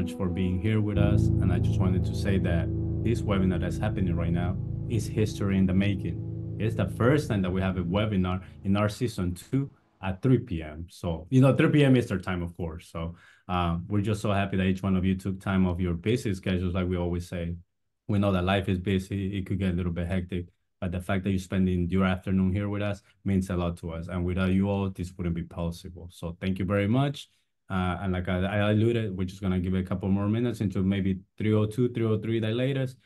much for being here with us. And I just wanted to say that this webinar that's happening right now is history in the making. It's the first time that we have a webinar in our season 2 at 3 p.m. So, 3 p.m. Eastern time, of course. So we're just so happy that each one of you took time off your busy schedules, like we always say. We know that life is busy. It could get a little bit hectic, but the fact that you're spending your afternoon here with us means a lot to us. And without you all, this wouldn't be possible. So thank you very much. And like I alluded, we're just going to give it a couple more minutes into maybe 3:02, 3:03 the latest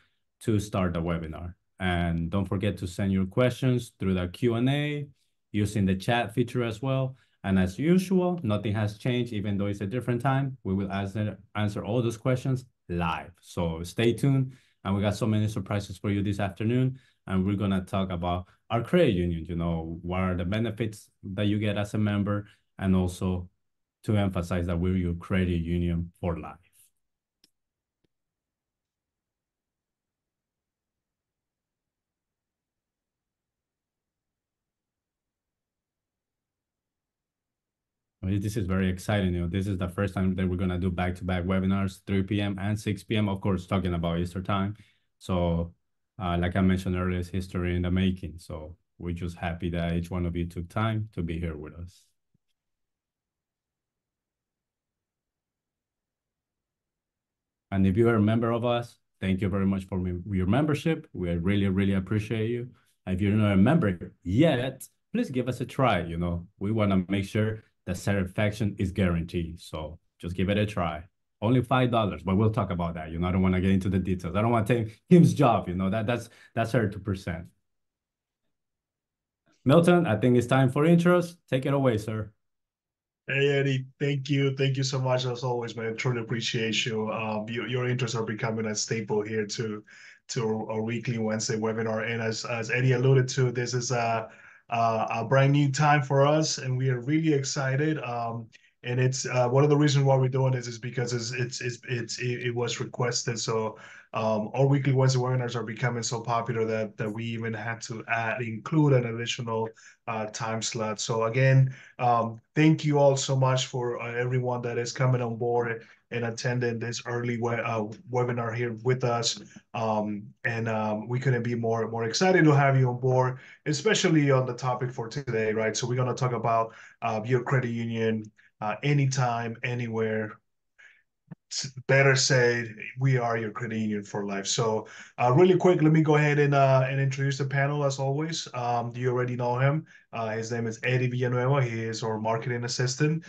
to start the webinar. And don't forget to send your questions through the Q&A using the chat feature as well. And as usual, nothing has changed, even though it's a different time. We will answer all those questions live. So stay tuned. And we got so many surprises for you this afternoon. And we're going to talk about our credit union, what are the benefits that you get as a member, and also to emphasize that we're your credit union for life. This is very exciting. This is the first time that we're going to do back-to-back webinars, 3 p.m. and 6 p.m., of course, talking about Easter time. So like I mentioned earlier, it's history in the making. So we're just happy that each one of you took time to be here with us. And if you are a member of us, thank you very much for your membership. We really, really appreciate you. If you're not a member yet, please give us a try. We want to make sure the satisfaction is guaranteed. So just give it a try. Only $5, but we'll talk about that. I don't want to get into the details. I don't want to take Kim's job. That's her 2%. Milton, I think it's time for intros. Take it away, sir. Hey, Eddie, thank you. Thank you so much as always, man. Truly appreciate you. Your interests are becoming a staple here to our weekly Wednesday webinar. And as Eddie alluded to, this is a brand new time for us, and we are really excited. And it's one of the reasons why we're doing this is because it was requested. So our weekly Wednesday webinars are becoming so popular that we even had to include an additional time slot. So again, thank you all so much for everyone that is coming on board and attending this early webinar here with us. We couldn't be more excited to have you on board, especially on the topic for today, right? So we're going to talk about your credit union anytime, anywhere. Better said, we are your credit union for life. So really quick, let me go ahead and introduce the panel as always. You already know him. His name is Eddie Villanueva. He is our marketing assistant.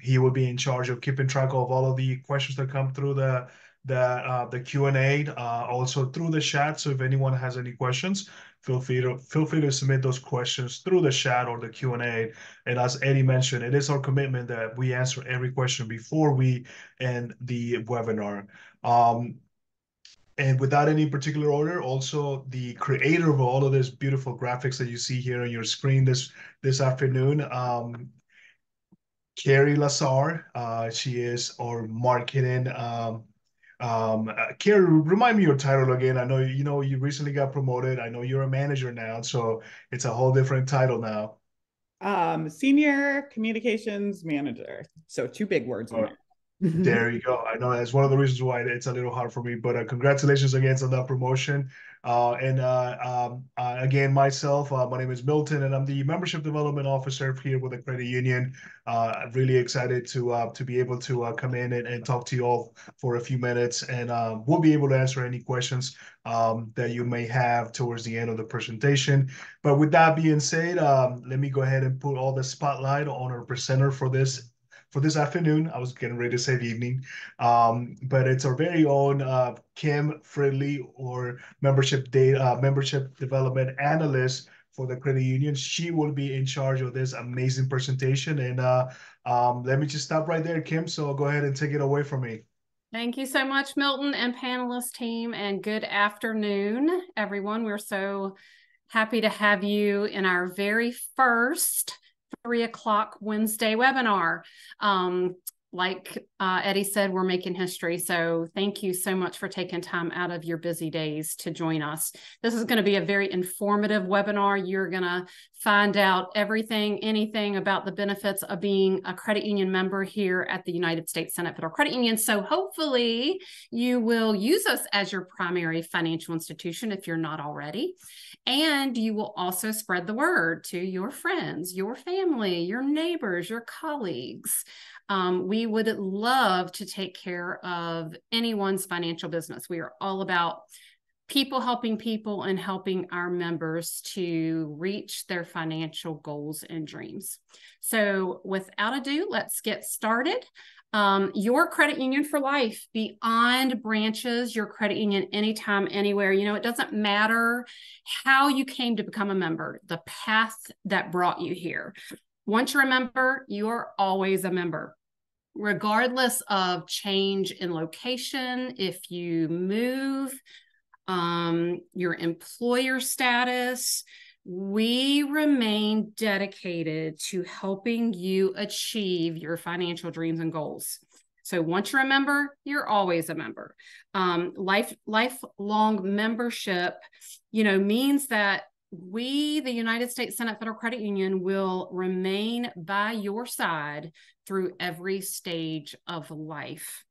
He will be in charge of keeping track of all of the questions that come through the Q&A, also through the chat. So if anyone has any questions, feel free to submit those questions through the chat or the Q&A. And as Eddie mentioned, it is our commitment that we answer every question before we end the webinar. And without any particular order, also the creator of all of this beautiful graphics that you see here on your screen this afternoon, Carrie Lazar. She is our marketing. Carrie, remind me your title again. I know you recently got promoted. I know you're a manager now, so it's a whole different title now. Senior communications manager. So 2 big words in there. There you go. I know that's one of the reasons why it's a little hard for me, but congratulations again on that promotion. Again, myself, my name is Milton, and I'm the Membership Development Officer here with the Credit Union. I'm really excited to be able to come in and talk to you all for a few minutes, and we'll be able to answer any questions that you may have towards the end of the presentation. But with that being said, let me go ahead and put all the spotlight on our presenter for this afternoon. I was getting ready to say the evening, but it's our very own Kim Fridley, or membership development analyst for the credit union. She will be in charge of this amazing presentation. And let me just stop right there, Kim. So go ahead and take it away from me. Thank you so much, Milton and panelist team, and good afternoon, everyone. We're so happy to have you in our very first 3 o'clock Wednesday webinar. like Eddie said, we're making history. So thank you so much for taking time out of your busy days to join us. This is going to be a very informative webinar. You're going to find out everything, anything about the benefits of being a credit union member here at the United States Senate Federal Credit Union. So hopefully you will use us as your primary financial institution if you're not already. And you will also spread the word to your friends, your family, your neighbors, your colleagues. We would love to take care of anyone's financial business. We are all about people helping people and helping our members to reach their financial goals and dreams. So without ado, let's get started. Your credit union for life, beyond branches, your credit union anytime, anywhere. You know, it doesn't matter how you came to become a member, the path that brought you here. Once you're a member, you are always a member. Regardless of change in location, if you move, your employer status, we remain dedicated to helping you achieve your financial dreams and goals. So once you're a member, you're always a member. Lifelong membership, you know, means that we, the United States Senate Federal Credit Union, will remain by your side through every stage of life.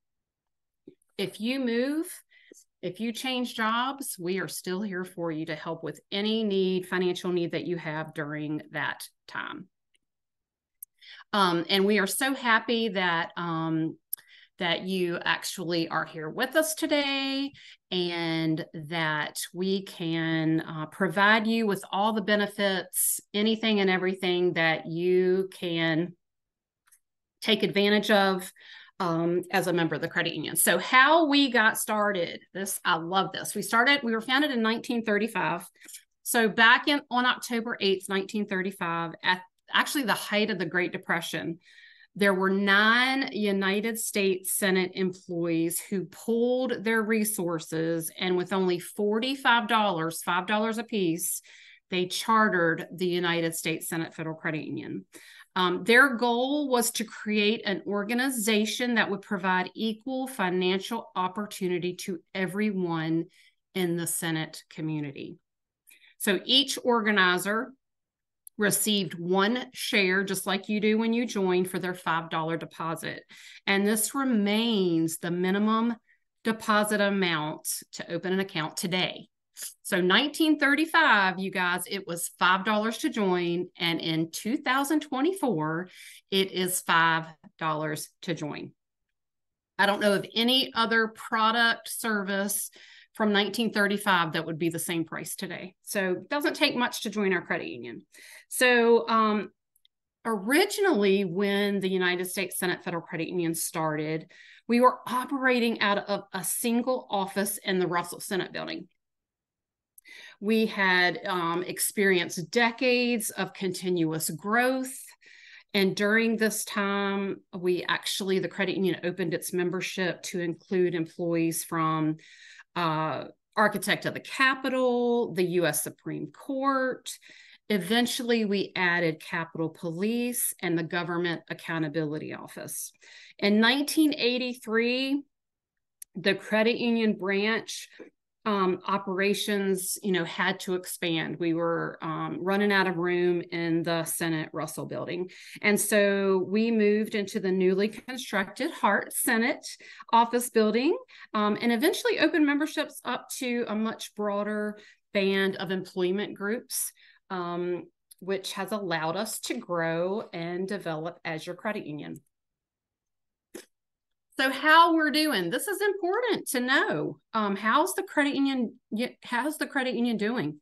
If you move, if you change jobs, we are still here for you to help with any financial need that you have during that time. And we are so happy that that you actually are here with us today, and that we can provide you with all the benefits, anything and everything that you can take advantage of as a member of the credit union. So how we got started, I love this. We were founded in 1935. So back on October 8th, 1935, at actually the height of the Great Depression, there were 9 United States Senate employees who pooled their resources, and with only $45 a piece, they chartered the United States Senate Federal Credit Union. Their goal was to create an organization that would provide equal financial opportunity to everyone in the Senate community. So each organizer received 1 share, just like you do when you join, for their $5 deposit. And this remains the minimum deposit amount to open an account today. So 1935, you guys, it was $5 to join. And in 2024, it is $5 to join. I don't know of any other product, service from 1935 that would be the same price today. So it doesn't take much to join our credit union. So originally, when the United States Senate Federal Credit Union started, we were operating out of a single office in the Russell Senate building. We had experienced decades of continuous growth. And during this time, the credit union opened its membership to include employees from Architect of the Capitol, the U.S. Supreme Court. Eventually, we added Capitol Police and the Government Accountability Office. In 1983, the credit union branch operations, had to expand. We were running out of room in the Senate Russell building. And so we moved into the newly constructed Hart Senate office building, and eventually opened memberships up to a much broader band of employment groups, which has allowed us to grow and develop as your credit union. So how we're doing, this is important to know. How's the credit union doing?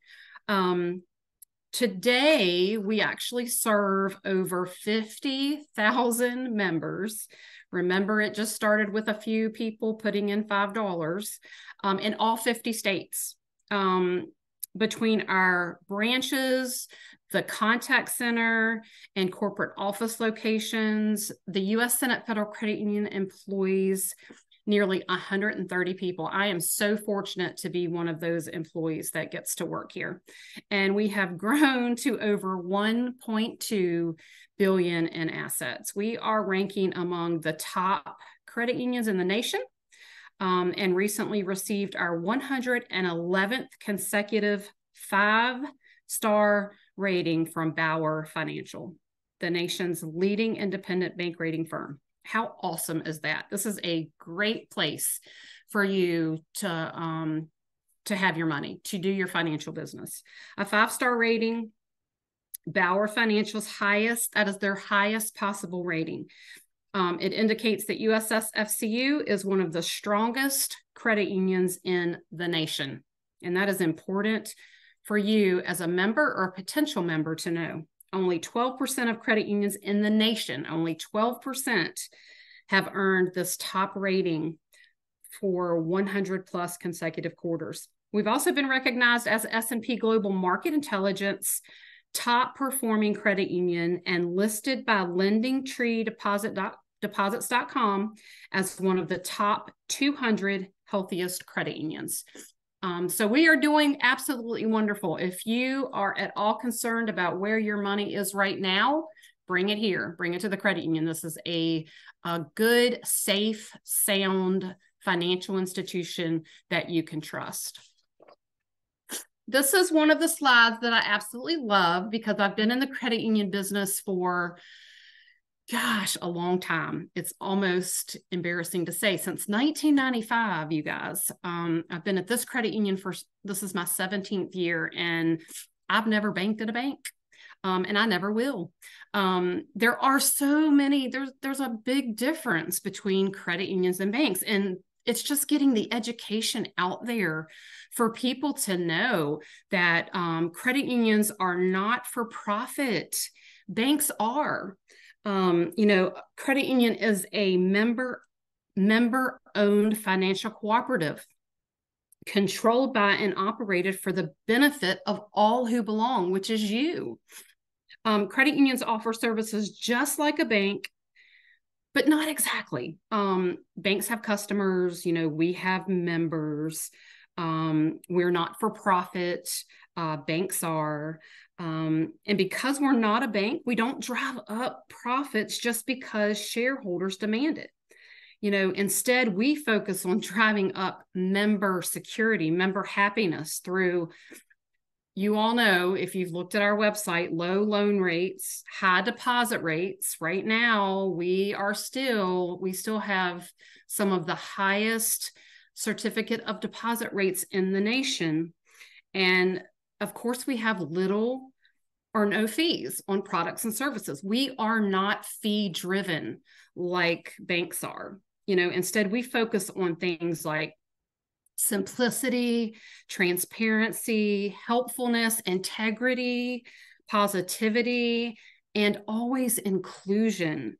Today, we actually serve over 50,000 members. Remember, it just started with a few people putting in $5 in all 50 states. Between our branches, the contact center, and corporate office locations, the U.S. Senate Federal Credit Union employees nearly 130 people. I am so fortunate to be one of those employees that gets to work here. And we have grown to over 1.2 billion in assets. We are ranking among the top credit unions in the nation, and recently received our 111th consecutive 5-star rating from Bauer Financial, the nation's leading independent bank rating firm. How awesome is that? This is a great place for you to have your money, to do your financial business. A 5-star rating, Bauer Financial's highest, that is their highest possible rating. It indicates that USSFCU is one of the strongest credit unions in the nation. And that is important for you as a member or a potential member to know. Only 12% of credit unions in the nation, only 12% have earned this top rating for 100 plus consecutive quarters. We've also been recognized as S&P Global Market Intelligence top performing credit union and listed by LendingTree Deposits.com as one of the top 200 healthiest credit unions. So we are doing absolutely wonderful. If you are at all concerned about where your money is right now, bring it here, bring it to the credit union. This is a good, safe, sound financial institution that you can trust. This is one of the slides that I absolutely love because I've been in the credit union business for, gosh, a long time. It's almost embarrassing to say, since 1995, you guys. I've been at this credit union this is my 17th year, and I've never banked at a bank. And I never will. There are so many, there's a big difference between credit unions and banks, and it's just getting the education out there for people to know that credit unions are not for profit. Banks are. Credit union is a member-owned financial cooperative controlled by and operated for the benefit of all who belong, which is you. Credit unions offer services just like a bank, but not exactly. Banks have customers, we have members. We're not for profit. Banks are. And because we're not a bank, we don't drive up profits just because shareholders demand it. Instead, we focus on driving up member security, member happiness through, you all know, if you've looked at our website, low loan rates, high deposit rates. Right now, we still have some of the highest certificate of deposit rates in the nation. And of course, we have little or no fees on products and services. We are not fee driven like banks are. Instead, we focus on things like simplicity, transparency, helpfulness, integrity, positivity, and always inclusion.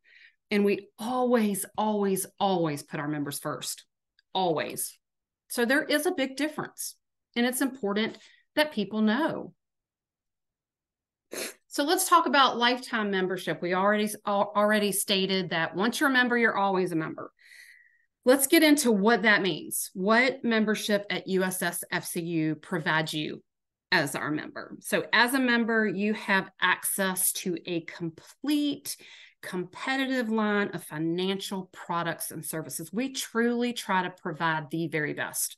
And we always, always, always put our members first. Always. So there is a big difference, and it's important that people know. So let's talk about lifetime membership. We already stated that once you're a member, you're always a member. Let's get into what that means. What membership at USSFCU provides you as our member. So as a member, you have access to a complete competitive line of financial products and services. We truly try to provide the very best.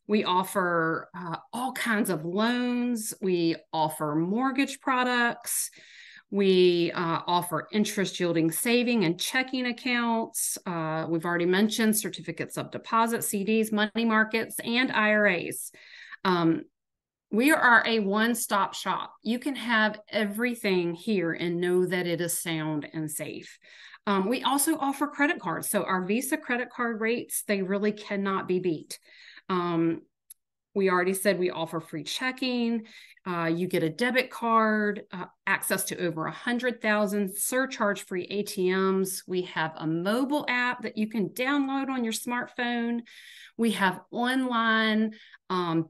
We offer all kinds of loans. We offer mortgage products. We offer interest yielding saving and checking accounts. We've already mentioned certificates of deposit, CDs, money markets, and IRAs. We are a one-stop shop. You can have everything here and know that it is sound and safe. We also offer credit cards. So our Visa credit card rates, they really cannot be beat. We already said we offer free checking. You get a debit card, access to over 100,000 surcharge-free ATMs. We have a mobile app that you can download on your smartphone. We have online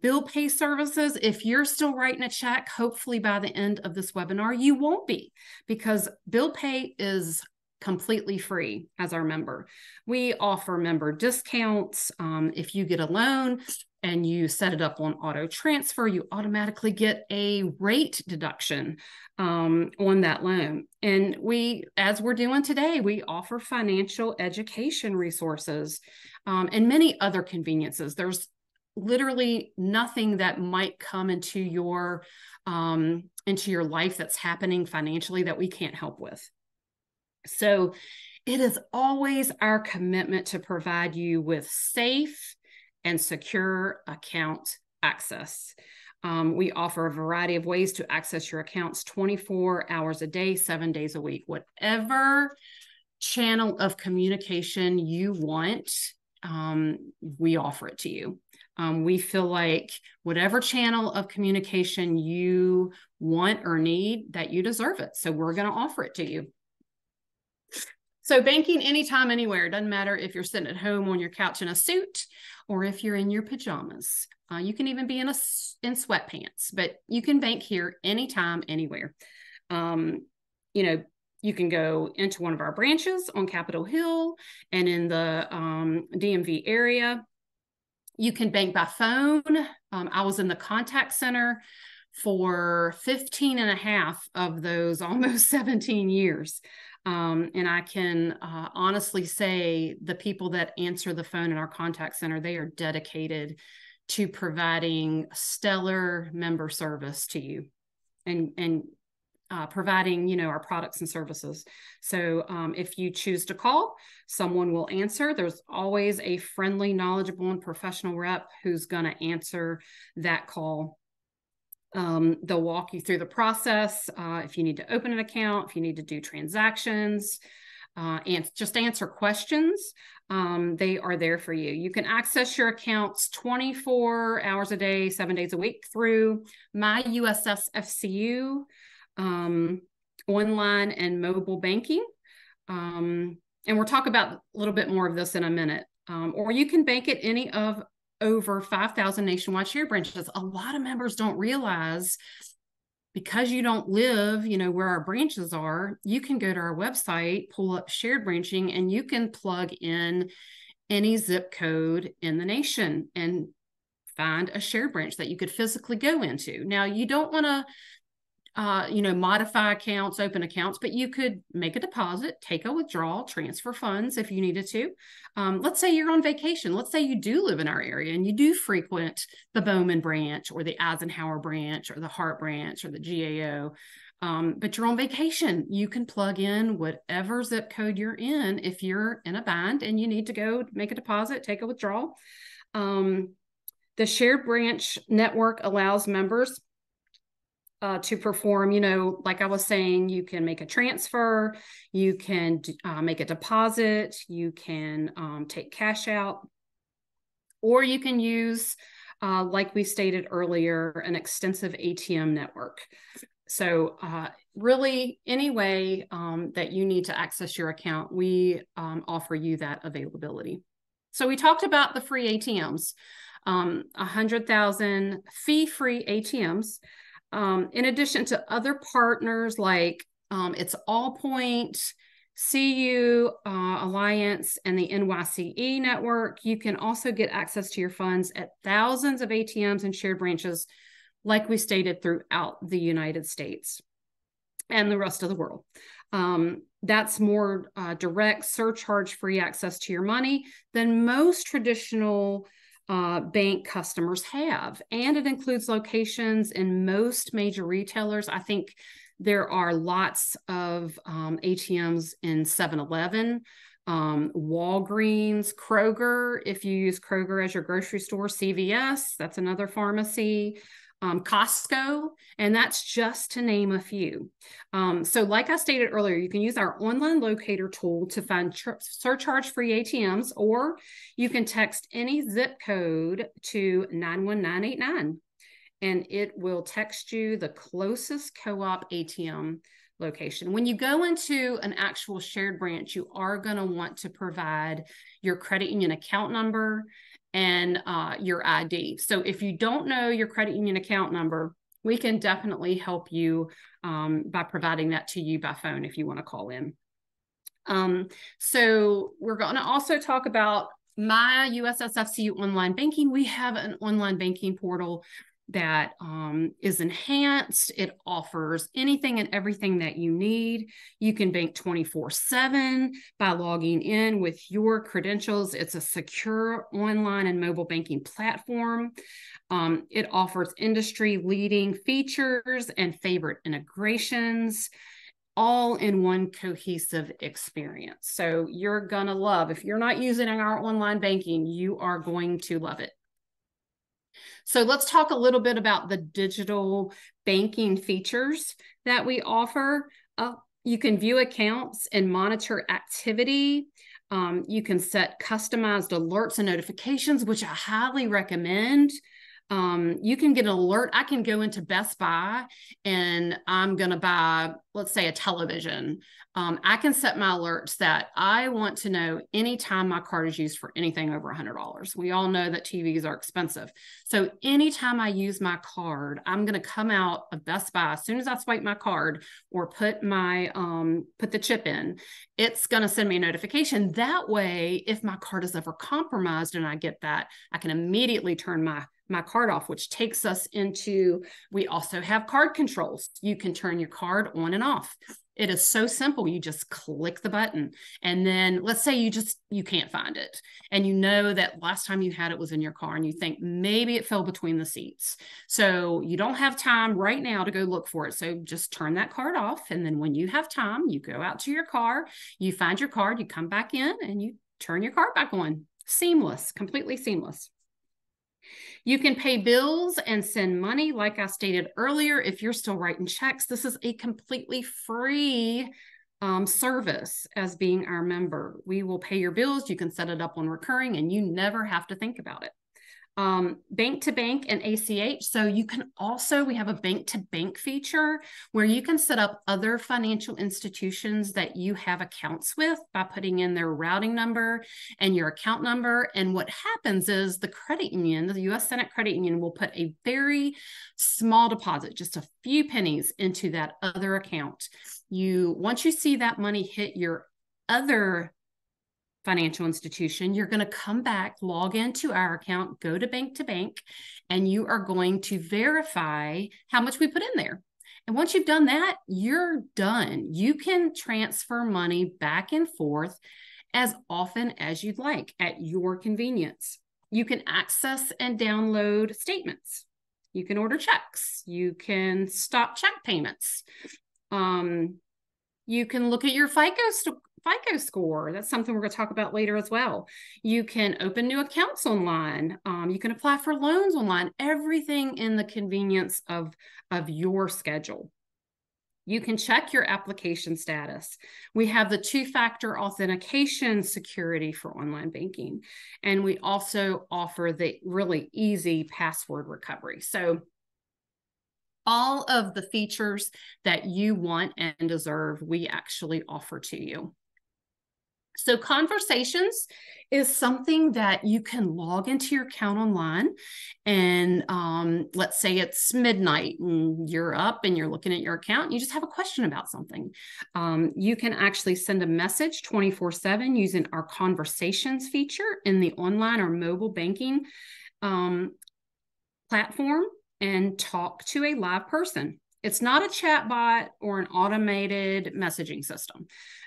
bill pay services. If you're still writing a check, hopefully by the end of this webinar, you won't be, because bill pay is completely free as our member. We offer member discounts. If you get a loan and you set it up on auto transfer, you automatically get a rate deduction on that loan. And we, as we're doing today, we offer financial education resources and many other conveniences. There's literally nothing that might come into your life that's happening financially that we can't help with. So it is always our commitment to provide you with safe and secure account access. We offer a variety of ways to access your accounts 24 hours a day, 7 days a week. Whatever channel of communication you want, we offer it to you. We feel like whatever channel of communication you want or need, that you deserve it. So we're going to offer it to you. So banking anytime, anywhere. Doesn't matter if you're sitting at home on your couch in a suit or if you're in your pajamas. You can even be in sweatpants, but you can bank here anytime, anywhere. You can go into one of our branches on Capitol Hill and in the DMV area. You can bank by phone. I was in the contact center for 15 and a half of those almost 17 years. And I can honestly say the people that answer the phone in our contact center, they are dedicated to providing stellar member service to you and providing, our products and services. So if you choose to call, someone will answer. There's always a friendly, knowledgeable, and professional rep who's going to answer that call. They'll walk you through the process. If you need to open an account, if you need to do transactions, and just answer questions, they are there for you. You can access your accounts 24 hours a day, 7 days a week through my USSFCU online and mobile banking. And we'll talk about a little bit more of this in a minute. Or you can bank at any of over 5,000 nationwide shared branches. A lot of members don't realize, because you don't live, where our branches are, you can go to our website, pull up shared branching, and you can plug in any zip code in the nation and find a shared branch that you could physically go into. Now, you don't want to modify accounts, open accounts, but you could make a deposit, take a withdrawal, transfer funds if you needed to. Let's say you're on vacation. Let's say you do live in our area and you do frequent the Bowman branch or the Eisenhower branch or the Hart branch or the GAO, but you're on vacation. You can plug in whatever zip code you're in if you're in a bind and you need to go make a deposit, take a withdrawal. The shared branch network allows members to perform, like I was saying, you can make a transfer, you can make a deposit, you can take cash out, or you can use, like we stated earlier, an extensive ATM network. So really, any way that you need to access your account, we offer you that availability. So we talked about the free ATMs, 100,000 fee-free ATMs. In addition to other partners like it's Allpoint, CU Alliance, and the NYCE network, you can also get access to your funds at thousands of ATMs and shared branches, like we stated, throughout the United States and the rest of the world. That's more direct, surcharge-free access to your money than most traditional bank customers have. And it includes locations in most major retailers. I think there are lots of ATMs in 7-Eleven, Walgreens, Kroger, if you use Kroger as your grocery store, CVS, that's another pharmacy, Costco, and that's just to name a few. So like I stated earlier, you can use our online locator tool to find surcharge-free ATMs, or you can text any zip code to 91989, and it will text you the closest co-op ATM location. When you go into an actual shared branch, you are going to want to provide your credit union account number and your ID. So if you don't know your credit union account number, we can definitely help you by providing that to you by phone if you want to call in. So we're going to also talk about my USSFCU online banking. We have an online banking portal that is enhanced. It offers anything and everything that you need. You can bank 24/7 by logging in with your credentials. It's a secure online and mobile banking platform. It offers industry-leading features and favorite integrations, all in one cohesive experience. So you're going to love, if you're not using our online banking, you are going to love it. So let's talk a little bit about the digital banking features that we offer. You can view accounts and monitor activity. You can set customized alerts and notifications, which I highly recommend. You can get an alert. I can go into Best Buy and I'm going to buy, let's say, a television. I can set my alerts that I want to know anytime my card is used for anything over $100. We all know that TVs are expensive. So anytime I use my card, I'm going to come out of Best Buy as soon as I swipe my card or put the chip in, it's going to send me a notification. That way, if my card is ever compromised and I get that, I can immediately turn my card off, which takes us into, we also have card controls. You can turn your card on and off. It is so simple. You just click the button. And then let's say you can't find it. And you know that last time you had it was in your car and you think maybe it fell between the seats. So you don't have time right now to go look for it. So just turn that card off. And then when you have time, you go out to your car, you find your card, you come back in and you turn your card back on. Seamless, completely seamless. You can pay bills and send money. Like I stated earlier, if you're still writing checks, this is a completely free service as being our member. We will pay your bills. You can set it up on recurring and you never have to think about it. Bank to bank and ACH. So you can also, we have a bank to bank feature where you can set up other financial institutions that you have accounts with by putting in their routing number and your account number. And what happens is the credit union, the U.S. Senate Credit Union, will put a very small deposit, just a few pennies, into that other account. Once you see that money hit your other financial institution, you're going to come back, log into our account, go to bank, and you are going to verify how much we put in there. And once you've done that, you're done. You can transfer money back and forth as often as you'd like at your convenience. You can access and download statements. You can order checks. You can stop check payments. You can look at your FICO score. That's something we're going to talk about later as well. You can open new accounts online. You can apply for loans online, everything in the convenience of your schedule. You can check your application status. We have the two-factor authentication security for online banking. And we also offer the really easy password recovery. So all of the features that you want and deserve, we actually offer to you. So conversations is something that you can log into your account online and let's say it's midnight and you're up and you're looking at your account and you just have a question about something. You can actually send a message 24/7 using our conversations feature in the online or mobile banking platform and talk to a live person. It's not a chat bot or an automated messaging system.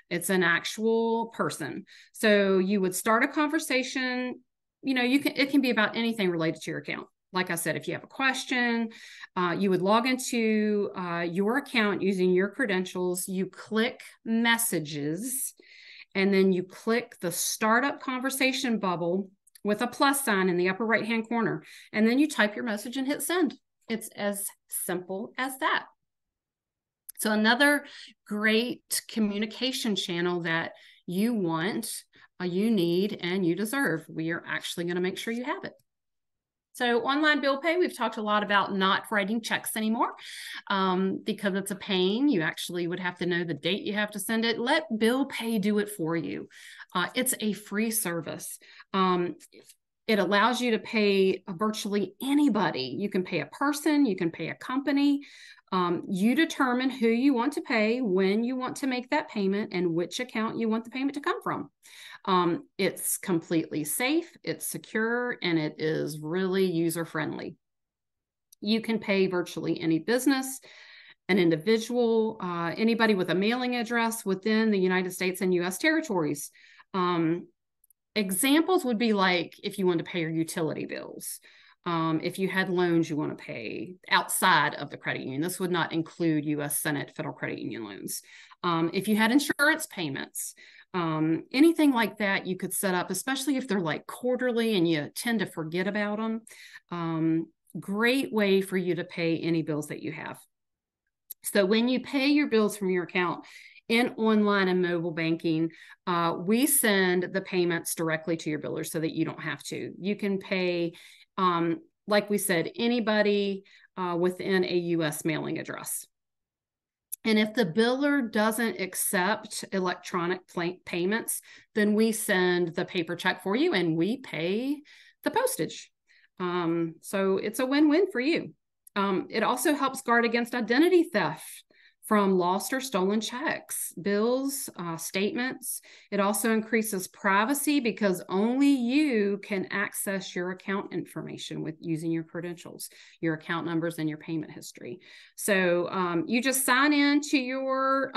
It's an actual person. So you would start a conversation, it can be about anything related to your account. Like I said, if you have a question, you would log into your account using your credentials. You click messages, and then you click the startup conversation bubble with a plus sign in the upper right-hand corner. And then you type your message and hit send. It's as simple as that. So another great communication channel that you want, you need, and you deserve. We are actually going to make sure you have it. So online bill pay, we've talked a lot about not writing checks anymore because it's a pain. You actually would have to know the date you have to send it. Let bill pay do it for you. It's a free service. It allows you to pay virtually anybody. You can pay a person, you can pay a company. You determine who you want to pay, when you want to make that payment, and which account you want the payment to come from. It's completely safe, it's secure, and it is really user-friendly. You can pay virtually any business, an individual, anybody with a mailing address within the United States and U.S. territories. Examples would be like if you want to pay your utility bills, if you had loans you want to pay outside of the credit union. This would not include U.S. Senate federal credit union loans. If you had insurance payments, anything like that you could set up, especially if they're like quarterly and you tend to forget about them. Great way for you to pay any bills that you have. So when you pay your bills from your account in online and mobile banking, we send the payments directly to your billers so that you don't have to. You can pay, like we said, anybody within a U.S. mailing address. And if the biller doesn't accept electronic payments, then we send the paper check for you and we pay the postage. So it's a win-win for you. It also helps guard against identity theft from lost or stolen checks, bills, statements. It also increases privacy because only you can access your account information with using your credentials, your account numbers, and your payment history. So you just sign in to your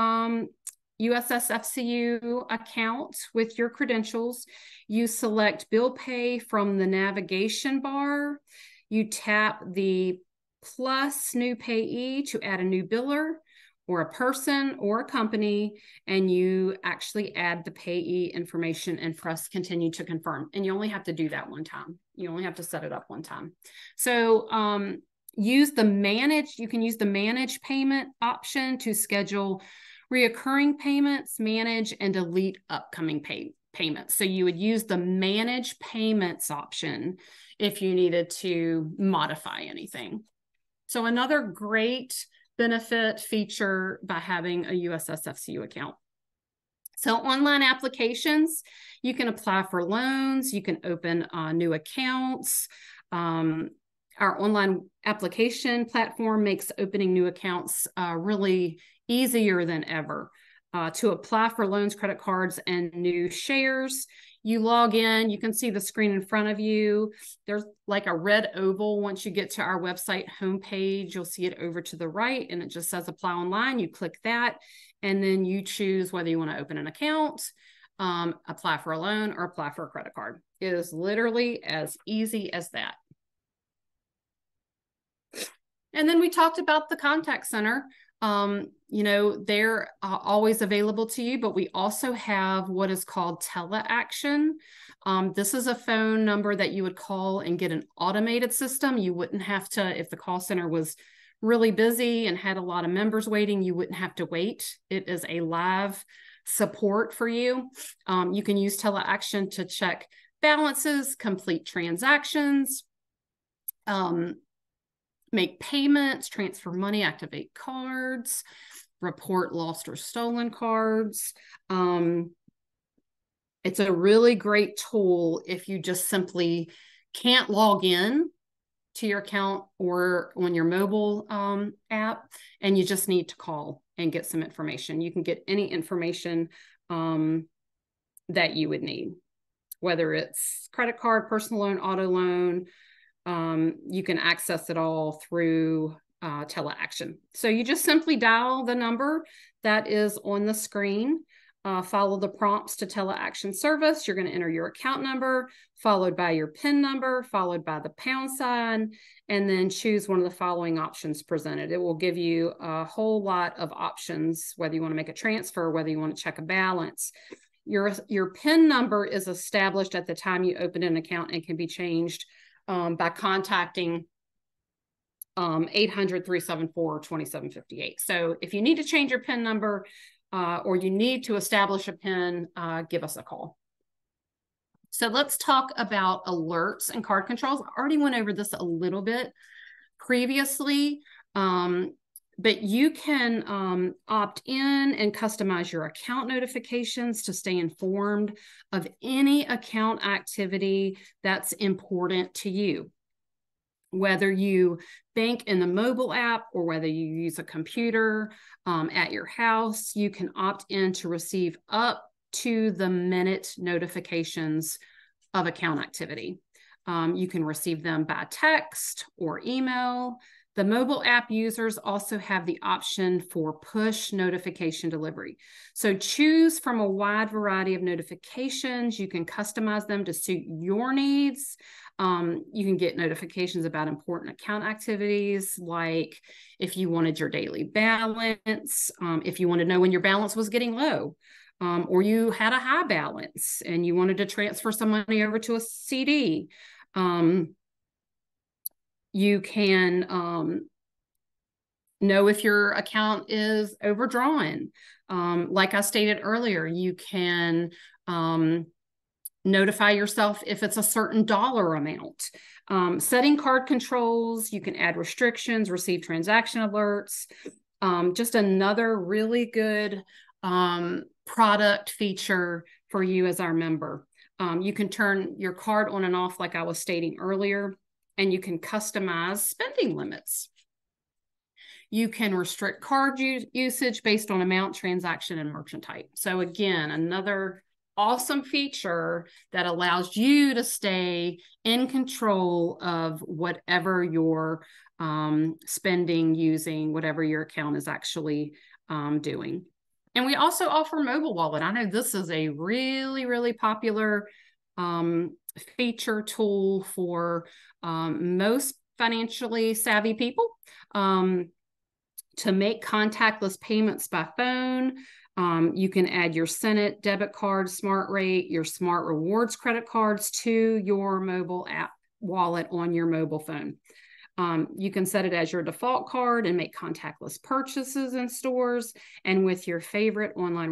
USSFCU account with your credentials. You select Bill Pay from the navigation bar. You tap the plus new payee to add a new biller or a person or a company, and you actually add the payee information and press continue to confirm. And you only have to do that one time. You only have to set it up one time. So use the manage, you can use the manage payment option to schedule reoccurring payments, manage and delete upcoming payments. So you would use the manage payments option if you needed to modify anything. So another great benefit feature by having a USSFCU account. So online applications, you can apply for loans, you can open new accounts. Our online application platform makes opening new accounts really easier than ever. To apply for loans, credit cards, and new shares, you log in, you can see the screen in front of you. There's like a red oval. Once you get to our website homepage, you'll see it over to the right and it just says apply online. You click that and then you choose whether you want to open an account, apply for a loan, or apply for a credit card. It is literally as easy as that. And then we talked about the contact center. You know, they're always available to you, but we also have what is called teleaction. This is a phone number that you would call and get an automated system. You wouldn't have to, if the call center was really busy and had a lot of members waiting, you wouldn't have to wait. It is a live support for you. You can use teleaction to check balances, complete transactions, make payments, transfer money, activate cards, report lost or stolen cards. It's a really great tool if you just simply can't log in to your account or on your mobile app, and you just need to call and get some information. You can get any information that you would need, whether it's credit card, personal loan, auto loan. You can access it all through teleaction. So you just simply dial the number that is on the screen, follow the prompts to teleaction service. You're going to enter your account number, followed by your PIN number, followed by the pound sign, and then choose one of the following options presented. It will give you a whole lot of options, whether you want to make a transfer, whether you want to check a balance. Your PIN number is established at the time you open an account and can be changed by contacting 800-374-2758. So if you need to change your PIN number or you need to establish a PIN, give us a call. So let's talk about alerts and card controls. I already went over this a little bit previously, but you can opt in and customize your account notifications to stay informed of any account activity that's important to you. Whether you bank in the mobile app or whether you use a computer at your house, you can opt in to receive up to the minute notifications of account activity. You can receive them by text or email. The mobile app users also have the option for push notification delivery. So choose from a wide variety of notifications. You can customize them to suit your needs. You can get notifications about important account activities, like if you wanted your daily balance, if you want to know when your balance was getting low, or you had a high balance and you wanted to transfer some money over to a CD. You can know if your account is overdrawn. Like I stated earlier, you can notify yourself if it's a certain dollar amount. Setting card controls, you can add restrictions, receive transaction alerts. Just another really good product feature for you as our member. You can turn your card on and off like I was stating earlier, and you can customize spending limits. You can restrict card usage based on amount, transaction, and merchant type. So again, another awesome feature that allows you to stay in control of whatever you're spending, using, whatever your account is actually doing. And we also offer mobile wallet. I know this is a really, really popular feature tool for most financially savvy people to make contactless payments by phone. You can add your Senate debit card, Smart Rate, your Smart Rewards credit cards to your mobile app wallet on your mobile phone. You can set it as your default card and make contactless purchases in stores and with your favorite online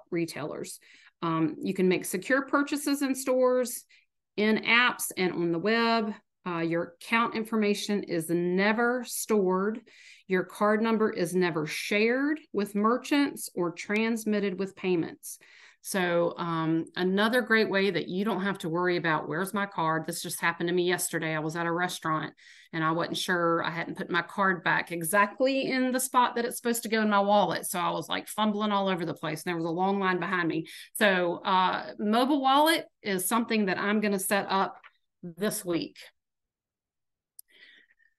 retailers. You can make secure purchases in stores, in apps, and on the web. Your account information is never stored. Your card number is never shared with merchants or transmitted with payments. So another great way that you don't have to worry about, where's my card? This just happened to me yesterday. I was at a restaurant and I wasn't sure, I hadn't put my card back exactly in the spot that it's supposed to go in my wallet. So I was like fumbling all over the place and there was a long line behind me. So mobile wallet is something that I'm going to set up this week.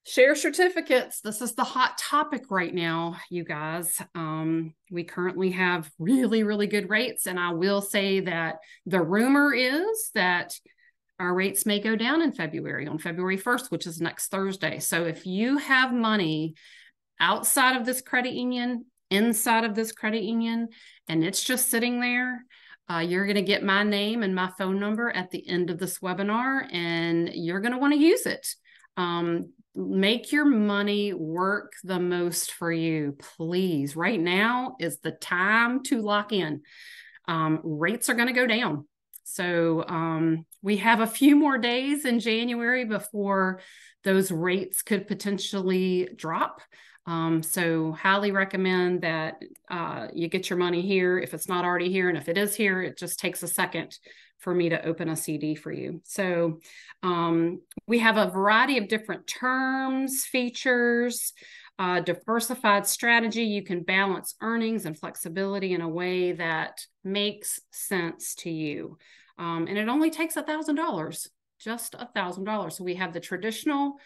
Share certificates. This is the hot topic right now, you guys. We currently have really, really good rates. And I will say that the rumor is that our rates may go down in February, on February 1st, which is next Thursday. So if you have money outside of this credit union, inside of this credit union, and it's just sitting there, you're going to get my name and my phone number at the end of this webinar, and you're going to want to use it. Make your money work the most for you, please. Right now is the time to lock in. Rates are going to go down. So we have a few more days in January before those rates could potentially drop. So highly recommend that you get your money here if it's not already here. And if it is here, it just takes a second for me to open a CD for you. So we have a variety of different terms, features, diversified strategy. You can balance earnings and flexibility in a way that makes sense to you. And it only takes $1,000, just $1,000. So we have the traditional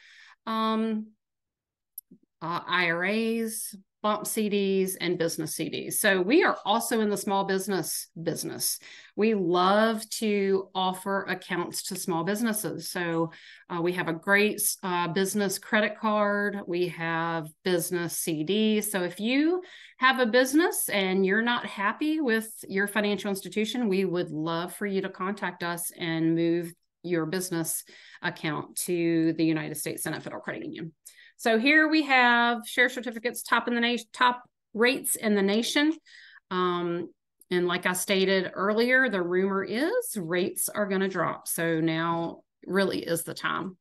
IRAs, bump CDs, and business CDs. So we are also in the small business. We love to offer accounts to small businesses. So we have a great business credit card. We have business CDs. So if you have a business and you're not happy with your financial institution, we would love for you to contact us and move your business account to the United States Senate Federal Credit Union. So here we have share certificates, top rates in the nation. And like I stated earlier, the rumor is rates are going to drop. So now really is the time.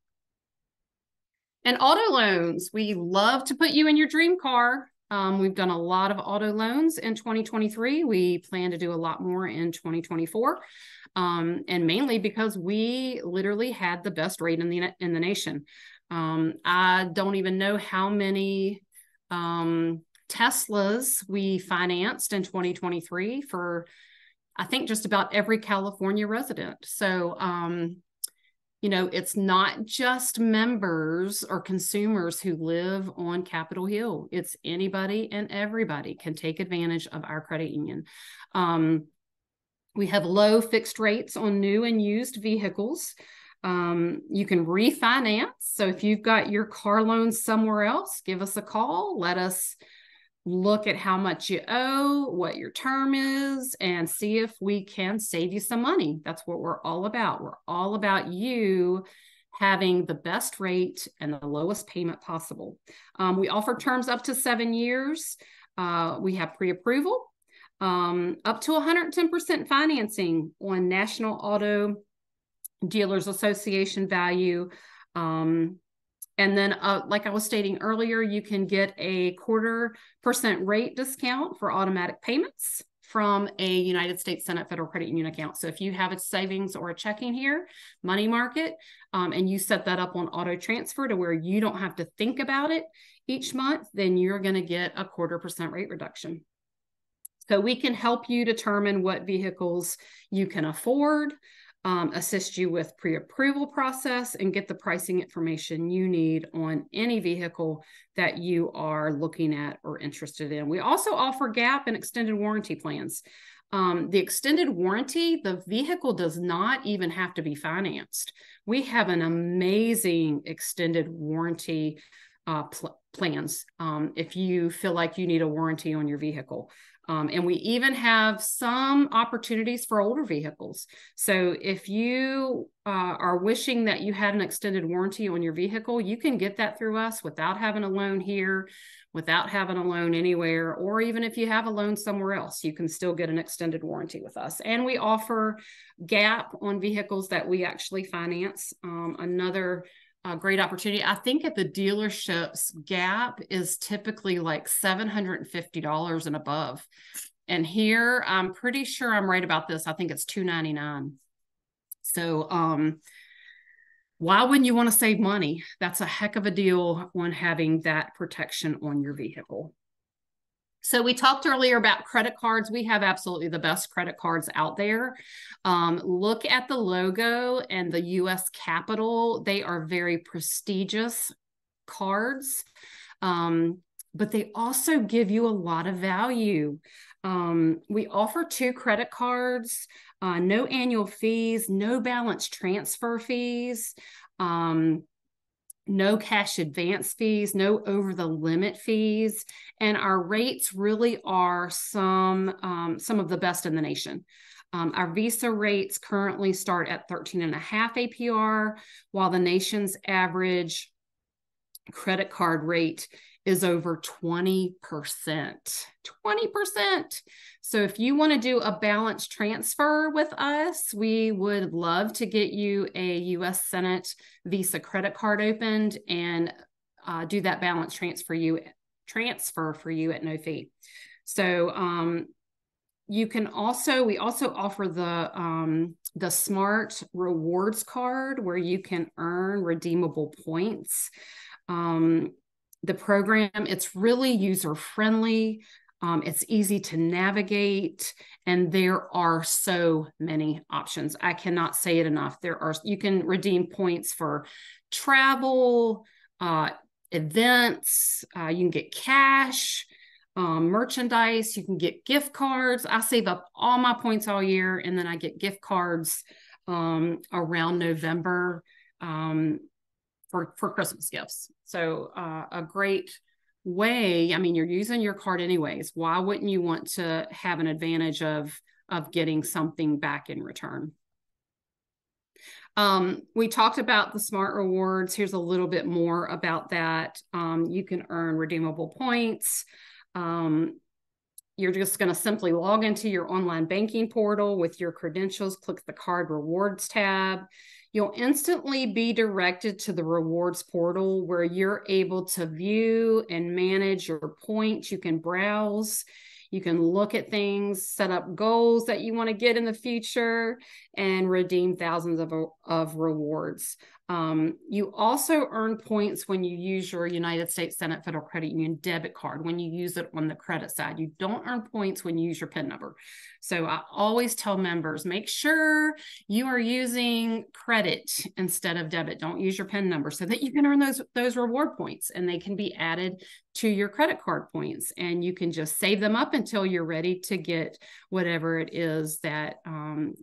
And auto loans, we love to put you in your dream car. We've done a lot of auto loans in 2023. We plan to do a lot more in 2024. And mainly because we literally had the best rate in the nation. I don't even know how many Teslas we financed in 2023 for, I think, just about every California resident. So, you know, it's not just members or consumers who live on Capitol Hill. It's anybody and everybody can take advantage of our credit union. We have low fixed rates on new and used vehicles. You can refinance. So if you've got your car loan somewhere else, give us a call. Let us look at how much you owe, what your term is, and see if we can save you some money. That's what we're all about. We're all about you having the best rate and the lowest payment possible. We offer terms up to 7 years. We have pre-approval, up to 110% financing on National Auto Dealers Association value. And then, like I was stating earlier, you can get a 0.25% rate discount for automatic payments from a United States Senate Federal Credit Union account. So if you have a savings or a checking here, money market, and you set that up on auto transfer to where you don't have to think about it each month, then you're going to get a 0.25% rate reduction. So we can help you determine what vehicles you can afford, assist you with pre-approval process, and get the pricing information you need on any vehicle that you are looking at or interested in. We also offer gap and extended warranty plans. The extended warranty, the vehicle does not even have to be financed. We have an amazing extended warranty plans if you feel like you need a warranty on your vehicle. And we even have some opportunities for older vehicles. So if you are wishing that you had an extended warranty on your vehicle, you can get that through us without having a loan here, without having a loan anywhere, or even if you have a loan somewhere else, you can still get an extended warranty with us. And we offer gap on vehicles that we actually finance. Another great opportunity. I think at the dealerships, gap is typically like $750 and above. And here, I'm pretty sure I'm right about this. I think it's $299. So why wouldn't you want to save money? That's a heck of a deal when having that protection on your vehicle. So we talked earlier about credit cards. We have absolutely the best credit cards out there. Look at the logo and the U.S. Capitol. They are very prestigious cards, but they also give you a lot of value. We offer 2 credit cards, no annual fees, no balance transfer fees, no cash advance fees, no over the limit fees. And our rates really are some of the best in the nation. Our Visa rates currently start at 13.5 APR, while the nation's average credit card rate is over 20%. 20%. So if you want to do a balance transfer with us, we would love to get you a U.S. Senate Visa credit card opened and do that balance transfer for you at no fee. So you can also, we also offer the Smart Rewards card where you can earn redeemable points. The program, it's really user-friendly. It's easy to navigate, and there are so many options. I cannot say it enough. You can redeem points for travel, events, you can get cash, merchandise, you can get gift cards. I save up all my points all year, and then I get gift cards around November for Christmas gifts. So a great way. I mean, you're using your card anyways. Why wouldn't you want to have an advantage of getting something back in return? We talked about the Smart Rewards. Here's a little bit more about that. You can earn redeemable points. You're just going to simply log into your online banking portal with your credentials, click the Card Rewards tab. You'll instantly be directed to the rewards portal where you're able to view and manage your points. You can browse, you can look at things, set up goals that you want to get in the future, and redeem thousands of rewards. You also earn points when you use your United States Senate Federal Credit Union debit card, when you use it on the credit side. You don't earn points when you use your PIN number. So I always tell members, make sure you are using credit instead of debit. Don't use your PIN number so that you can earn those reward points, and they can be added to your credit card points, and you can just save them up until you're ready to get whatever it is that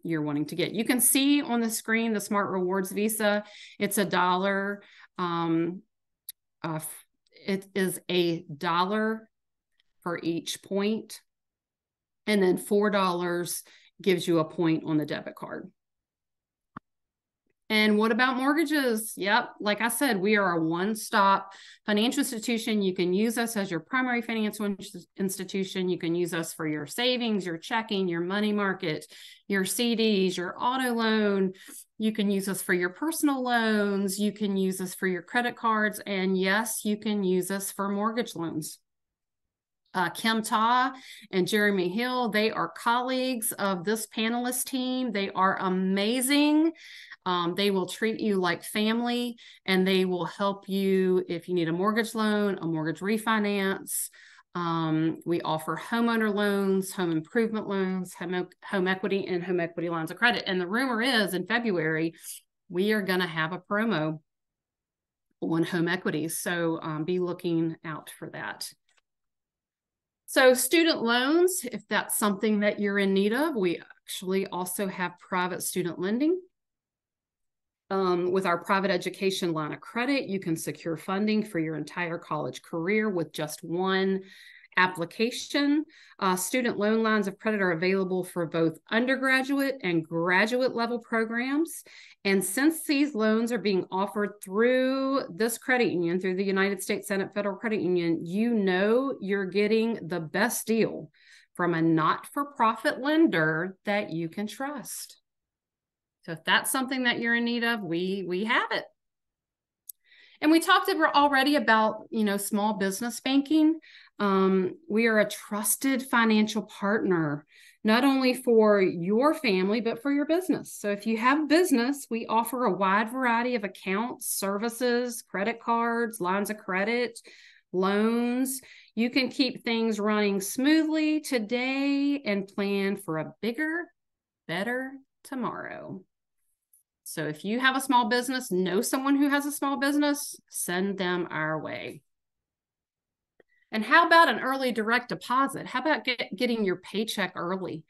you're wanting to get. You can see on the screen the Smart Rewards Visa. It's $1. It is $1 for each point, and then $4 gives you a point on the debit card. And what about mortgages? Yep, like I said, we are a one-stop financial institution. You can use us as your primary financial institution. You can use us for your savings, your checking, your money market, your CDs, your auto loan. You can use us for your personal loans. You can use us for your credit cards. And yes, you can use us for mortgage loans. Kim Ta and Jeremy Hill, they are colleagues of this panelist team. They are amazing. They will treat you like family, and they will help you if you need a mortgage loan, a mortgage refinance. We offer homeowner loans, home improvement loans, home equity, and home equity lines of credit. And the rumor is in February, we are going to have a promo on home equities. So be looking out for that. So student loans, if that's something that you're in need of, we actually also have private student lending. With our private education line of credit, you can secure funding for your entire college career with just one application. Student loan lines of credit are available for both undergraduate and graduate level programs. And since these loans are being offered through this credit union, through the United States Senate Federal Credit Union, you know you're getting the best deal from a not-for-profit lender that you can trust. So if that's something that you're in need of, we have it. And we talked already about, small business banking. We are a trusted financial partner, not only for your family, but for your business. So if you have business, we offer a wide variety of accounts, services, credit cards, lines of credit, loans. You can keep things running smoothly today and plan for a bigger, better tomorrow. So if you have a small business, know someone who has a small business, send them our way. And how about an early direct deposit? How about getting your paycheck early?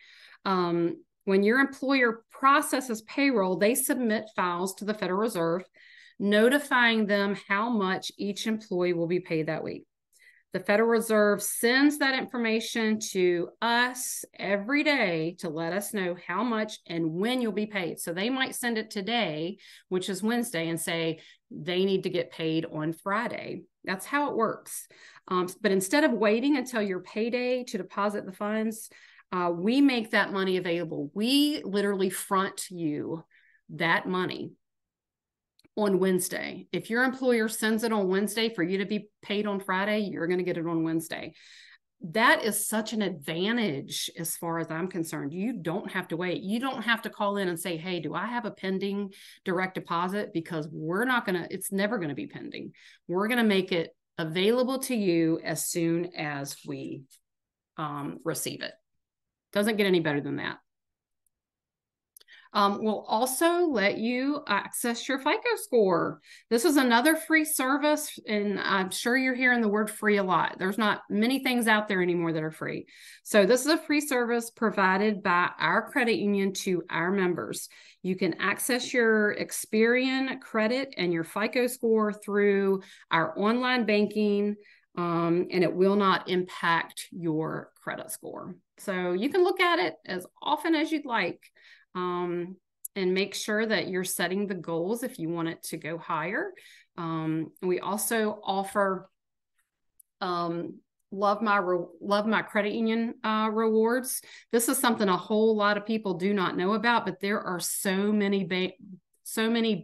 When your employer processes payroll, they submit files to the Federal Reserve, notifying them how much each employee will be paid that week. The Federal Reserve sends that information to us every day to let us know how much and when you'll be paid. So they might send it today, which is Wednesday, and say they need to get paid on Friday. That's how it works. But instead of waiting until your payday to deposit the funds, we make that money available. We literally front you that money on Wednesday. If your employer sends it on Wednesday for you to be paid on Friday, you're going to get it on Wednesday. That is such an advantage as far as I'm concerned. You don't have to wait. You don't have to call in and say, hey, do I have a pending direct deposit? Because it's never going to be pending. We're going to make it available to you as soon as we receive it. Doesn't get any better than that. We'll also let you access your FICO score. This is another free service, and I'm sure you're hearing the word free a lot. There's not many things out there anymore that are free. So this is a free service provided by our credit union to our members. You can access your Experian credit and your FICO score through our online banking, and it will not impact your credit score. So you can look at it as often as you'd like. And make sure that you're setting the goals if you want it to go higher. We also offer Love My Credit Union rewards. This is something a whole lot of people do not know about, but there are so many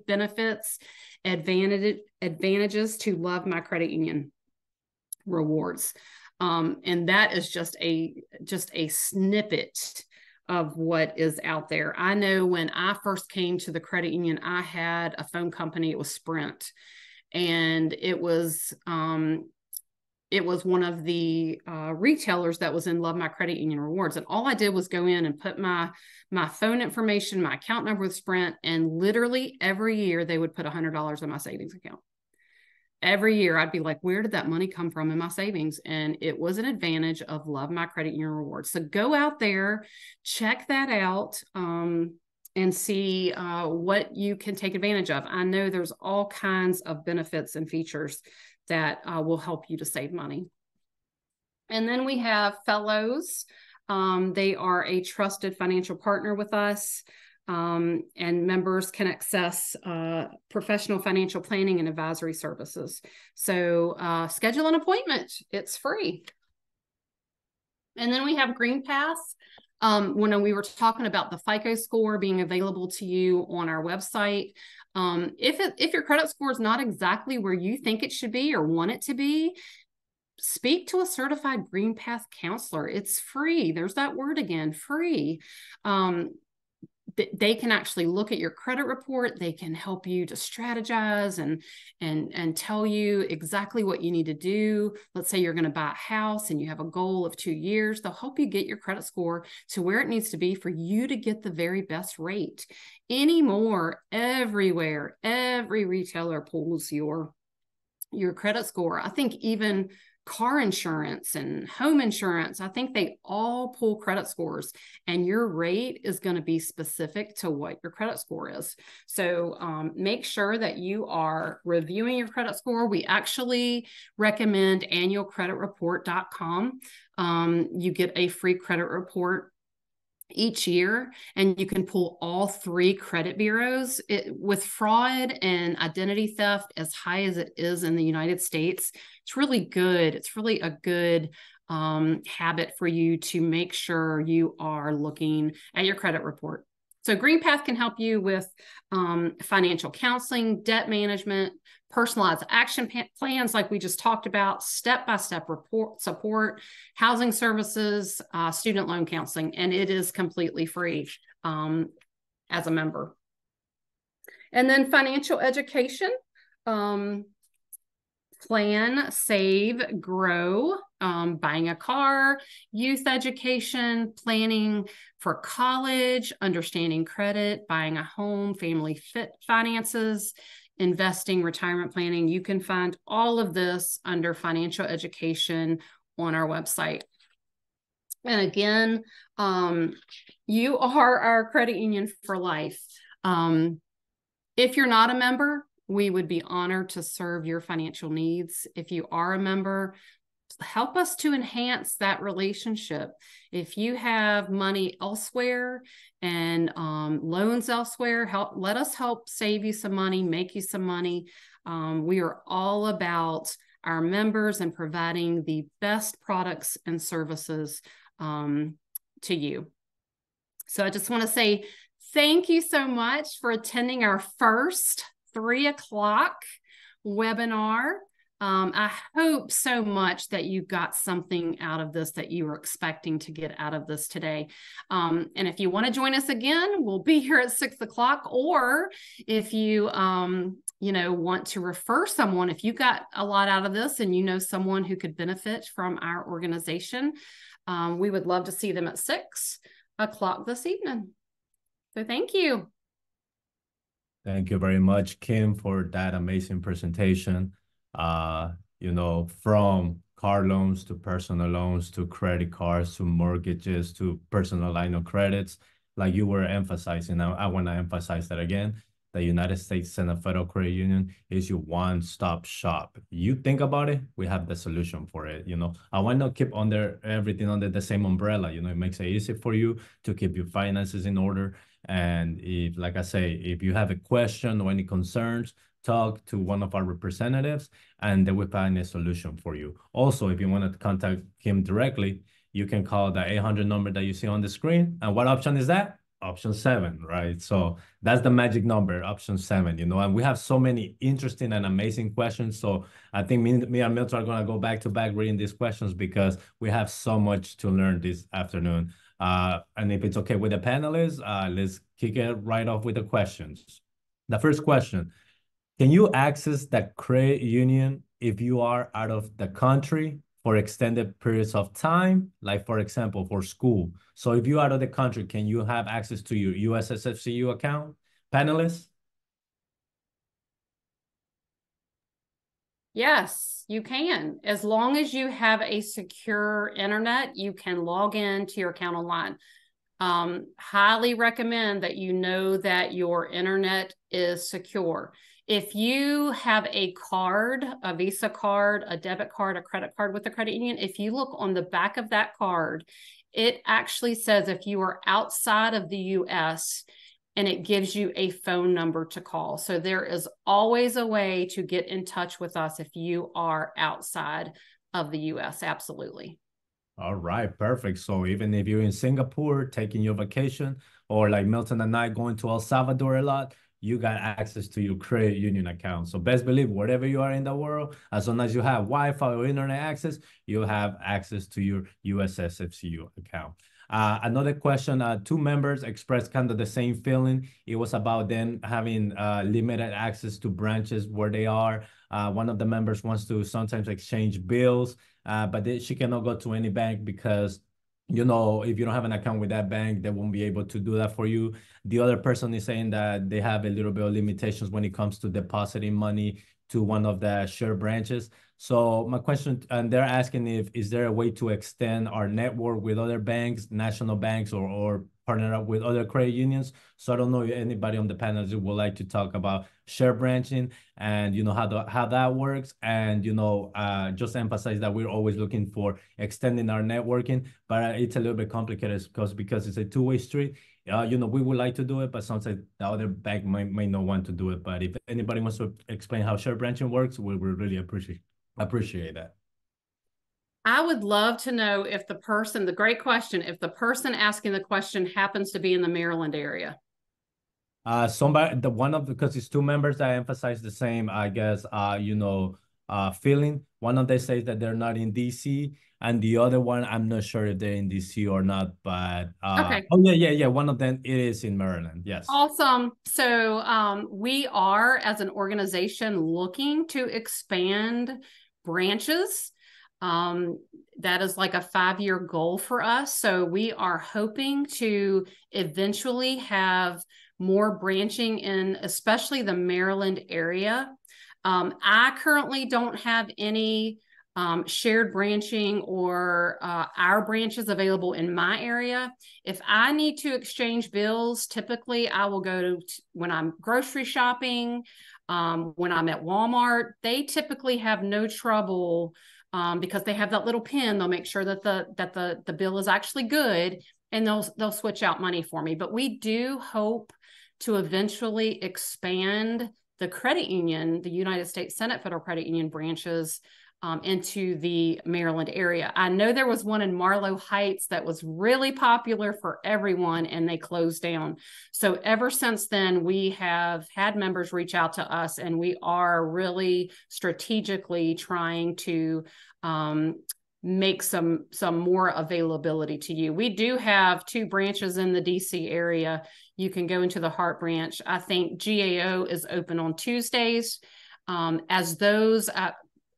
benefits, advantages to Love My Credit Union rewards. And that is just a snippet of what is out there. I know when I first came to the credit union, I had a phone company. It was Sprint, and it was one of the retailers that was in Love My Credit Union Rewards. And all I did was go in and put my phone information, my account number with Sprint, and literally every year they would put $100 in my savings account. Every year I'd be like, where did that money come from in my savings? And it was an advantage of Love My Credit Union Rewards. So go out there, check that out, and see what you can take advantage of. I know there's all kinds of benefits and features that will help you to save money. And then we have Fellows. They are a trusted financial partner with us. And members can access professional financial planning and advisory services. So schedule an appointment. It's free. And then we have GreenPath. When we were talking about the FICO score being available to you on our website, if your credit score is not exactly where you think it should be or want it to be, speak to a certified GreenPath counselor. It's free. There's that word again, free. They can actually look at your credit report. They can help you to strategize and tell you exactly what you need to do. Let's say you're going to buy a house and you have a goal of 2 years. They'll help you get your credit score to where it needs to be for you to get the very best rate. Anymore, everywhere, every retailer pulls your credit score. I think even car insurance and home insurance, I think they all pull credit scores, and your rate is going to be specific to what your credit score is. So make sure that you are reviewing your credit score. We actually recommend annualcreditreport.com. You get a free credit report each year, and you can pull all 3 credit bureaus. With fraud and identity theft as high as it is in the United States, it's really good. It's really a good habit for you to make sure you are looking at your credit report. So GreenPath can help you with financial counseling, debt management, personalized action plans like we just talked about, step-by-step support, housing services, student loan counseling, and it is completely free as a member. And then financial education, plan, save, grow, buying a car, youth education, planning for college, understanding credit, buying a home, family fit finances, investing, retirement planning. You can find all of this under financial education on our website. And again, you are our credit union for life. If you're not a member, we would be honored to serve your financial needs. If you are a member, help us to enhance that relationship. If you have money elsewhere and loans elsewhere, let us help save you some money, make you some money. We are all about our members and providing the best products and services to you. So I just want to say thank you so much for attending our first 3 o'clock webinar. I hope so much that you got something out of this that you were expecting to get out of this today. And if you want to join us again, we'll be here at 6 o'clock. Or if you, want to refer someone, if you got a lot out of this and you know someone who could benefit from our organization, we would love to see them at 6 o'clock this evening. So thank you. Thank you very much, Kim, for that amazing presentation. From car loans to personal loans to credit cards to mortgages to personal line of credits, like you were emphasizing. I want to emphasize that again. The United States Senate Federal Credit Union is your one-stop shop. You think about it, we have the solution for it. I want to keep everything under the same umbrella. It makes it easy for you to keep your finances in order. And if, like I say, if you have a question or any concerns, talk to one of our representatives and they will find a solution for you. Also, if you want to contact him directly, you can call the 800 number that you see on the screen. And what option is that? Option 7, right? So that's the magic number, option 7, and we have so many interesting and amazing questions. So I think me and Milton are going to go back to back reading these questions because we have so much to learn this afternoon. And if it's okay with the panelists, let's kick it right off with the questions. The first question, can you access the credit union if you are out of the country for extended periods of time? Like, for example, for school. So if you're out of the country, can you have access to your USSFCU account? Panelists? Yes, you can. As long as you have a secure internet, you can log in to your account online. Highly recommend that you know that your internet is secure. If you have a card, a Visa card, a debit card, a credit card with the credit union, if you look on the back of that card, it actually says if you are outside of the US, and it gives you a phone number to call. So there is always a way to get in touch with us if you are outside of the US. Absolutely. All right, perfect. So even if you're in Singapore taking your vacation, or like Milton and I going to El Salvador a lot, you got access to your credit union account. So best believe wherever you are in the world, as long as you have Wi-Fi or internet access, you have access to your USSFCU account. Another question, two members expressed kind of the same feeling. It was about them having limited access to branches where they are. One of the members wants to sometimes exchange bills, but she cannot go to any bank because, you know, if you don't have an account with that bank, they won't be able to do that for you. The other person is saying that they have a little bit of limitations when it comes to depositing money to one of the share branches. So my question, and they're asking if, is there a way to extend our network with other banks, national banks, or partner up with other credit unions? So I don't know if anybody on the panel would like to talk about share branching and, you know, how that works. And, you know, just emphasize that we're always looking for extending our networking, but it's a little bit complicated because it's a two-way street. You know, we would like to do it, but sometimes the other bank may not want to do it. But if anybody wants to explain how share branching works, we would really appreciate that. I would love to know if the great question, if the person asking the question happens to be in the Maryland area. Because it's two members that emphasize the same, I guess, you know, feeling. One of them says that they're not in DC, and the other one, I'm not sure if they're in DC or not, but Okay. oh yeah. One of them, it is in Maryland. Yes. Awesome. So we are, as an organization, looking to expand branches. That is like a 5-year goal for us. So we are hoping to eventually have more branching in especially the Maryland area. I currently don't have any shared branching or our branches available in my area. If I need to exchange bills, typically I will go to when I'm grocery shopping, when I'm at Walmart. They typically have no trouble because they have that little pin. They'll make sure that the bill is actually good, and they'll switch out money for me. But we do hope to eventually expand the credit union, the United States Senate Federal Credit Union branches into the Maryland area. I know there was one in Marlow Heights that was really popular for everyone, and they closed down. So ever since then, we have had members reach out to us, and we are really strategically trying to make some more availability to you. We do have 2 branches in the DC area. You can go into the Hart branch. I think GAO is open on Tuesdays. As those,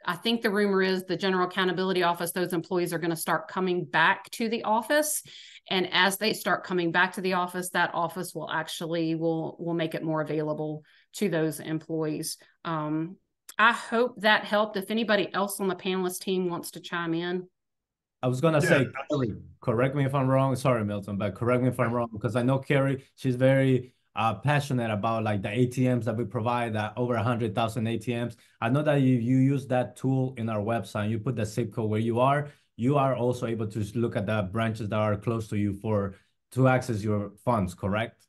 I think the rumor is the General Accountability Office, those employees are going to start coming back to the office. And as they start coming back to the office, that office will actually will make it more available to those employees. I hope that helped. If anybody else on the panelist team wants to chime in. I was gonna say, Carrie, correct me if I'm wrong. Sorry, Milton, but correct me if I'm wrong, because I know Carrie, she's very passionate about like the ATMs that we provide, that over 100,000 ATMs. I know that you use that tool in our website. You put the zip code where you are also able to look at the branches that are close to you to access your funds, correct?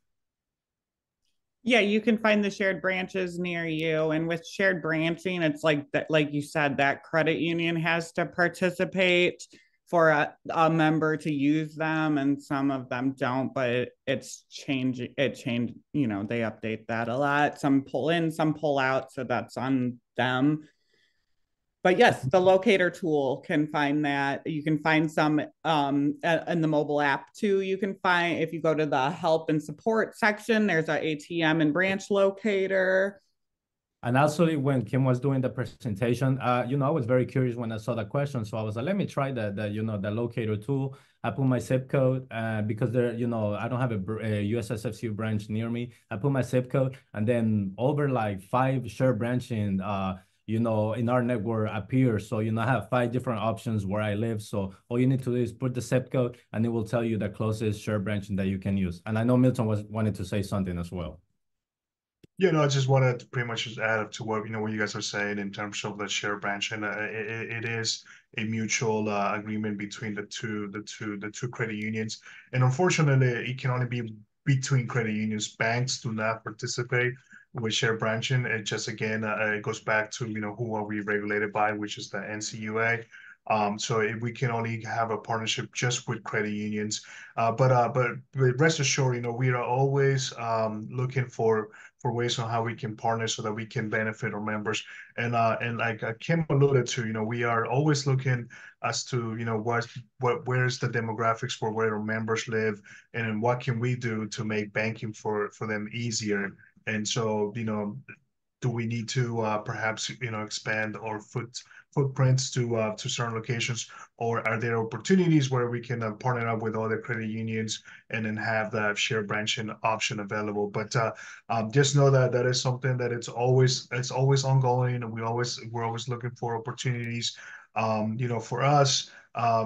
Yeah, you can find the shared branches near you. And with shared branching, it's like that, like you said, that credit union has to participate for a member to use them, and some of them don't, but it's changing. You know, they update that a lot. Some pull in, some pull out, so that's on them. But yes, the locator tool can find that. You can find some in the mobile app too. You can find, if you go to the help and support section, there's an ATM and branch locator. And actually, when Kim was doing the presentation, I was very curious when I saw the question. So I was like, let me try the locator tool. I put my zip code because I don't have a USSFCU branch near me. I put my zip code, and then over like 5 share branching, in our network appears. So, I have 5 different options where I live. So all you need to do is put the zip code, and it will tell you the closest share branching that you can use. And I know Milton wanted to say something as well. Yeah, no, I just wanted to pretty much just add up to what what you guys are saying in terms of the share branch, and it is a mutual agreement between the two credit unions, and unfortunately, it can only be between credit unions. Banks do not participate with share branching. It just again it goes back to who are we regulated by, which is the NCUA. So we can only have a partnership just with credit unions. But rest assured, we are always looking for ways on how we can partner so that we can benefit our members. And like Kim alluded to, we are always looking as to where's the demographics for where our members live, and then what can we do to make banking for them easier. And so do we need to perhaps expand our footprints to certain locations, or are there opportunities where we can partner up with other credit unions and then have that share branching option available? But just know that that is something that it's always ongoing, and we're always looking for opportunities. For us,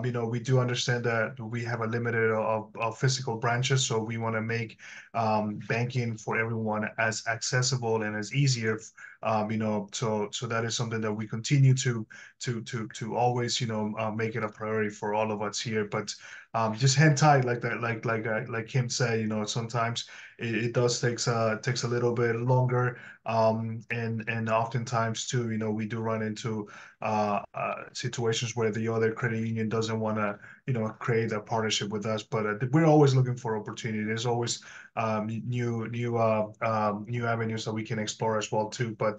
we do understand that we have a limited of physical branches, so we want to make banking for everyone as accessible and as easier. So that is something that we continue to always make it a priority for all of us here. But just hang tight, like that, like Kim said. Sometimes it does takes a little bit longer, and oftentimes too, we do run into situations where the other credit union doesn't want to create a partnership with us. But we're always looking for opportunity. There's always new avenues that we can explore as well too. But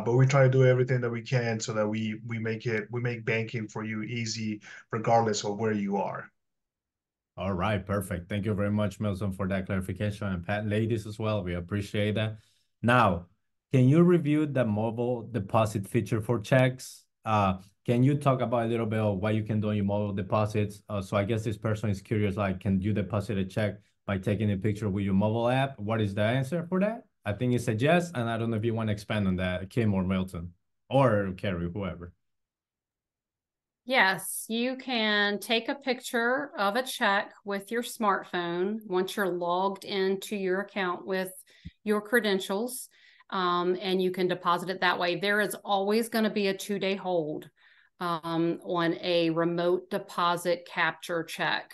we try to do everything that we can so that we make banking for you easy regardless of where you are. All right, perfect. Thank you very much, Milton, for that clarification, and Pat, ladies as well. We appreciate that. Now, can you review the mobile deposit feature for checks? Can you talk about a little bit of what you can do on your mobile deposits? So I guess this person is curious, like, can you deposit a check by taking a picture with your mobile app? What is the answer for that? I think it's a yes, and I don't know if you want to expand on that, Kim or Milton, or Carrie, whoever. Yes, you can take a picture of a check with your smartphone once you're logged into your account with your credentials, and you can deposit it that way. There is always going to be a 2-day hold on a remote deposit capture check,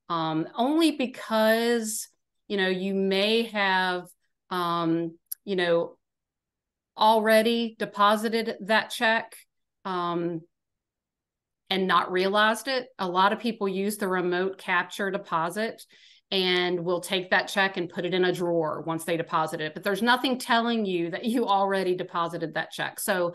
only because you may have already deposited that check and not realized it. A lot of people use the remote capture deposit and will take that check and put it in a drawer once they deposit it. But there's nothing telling you that you already deposited that check. So,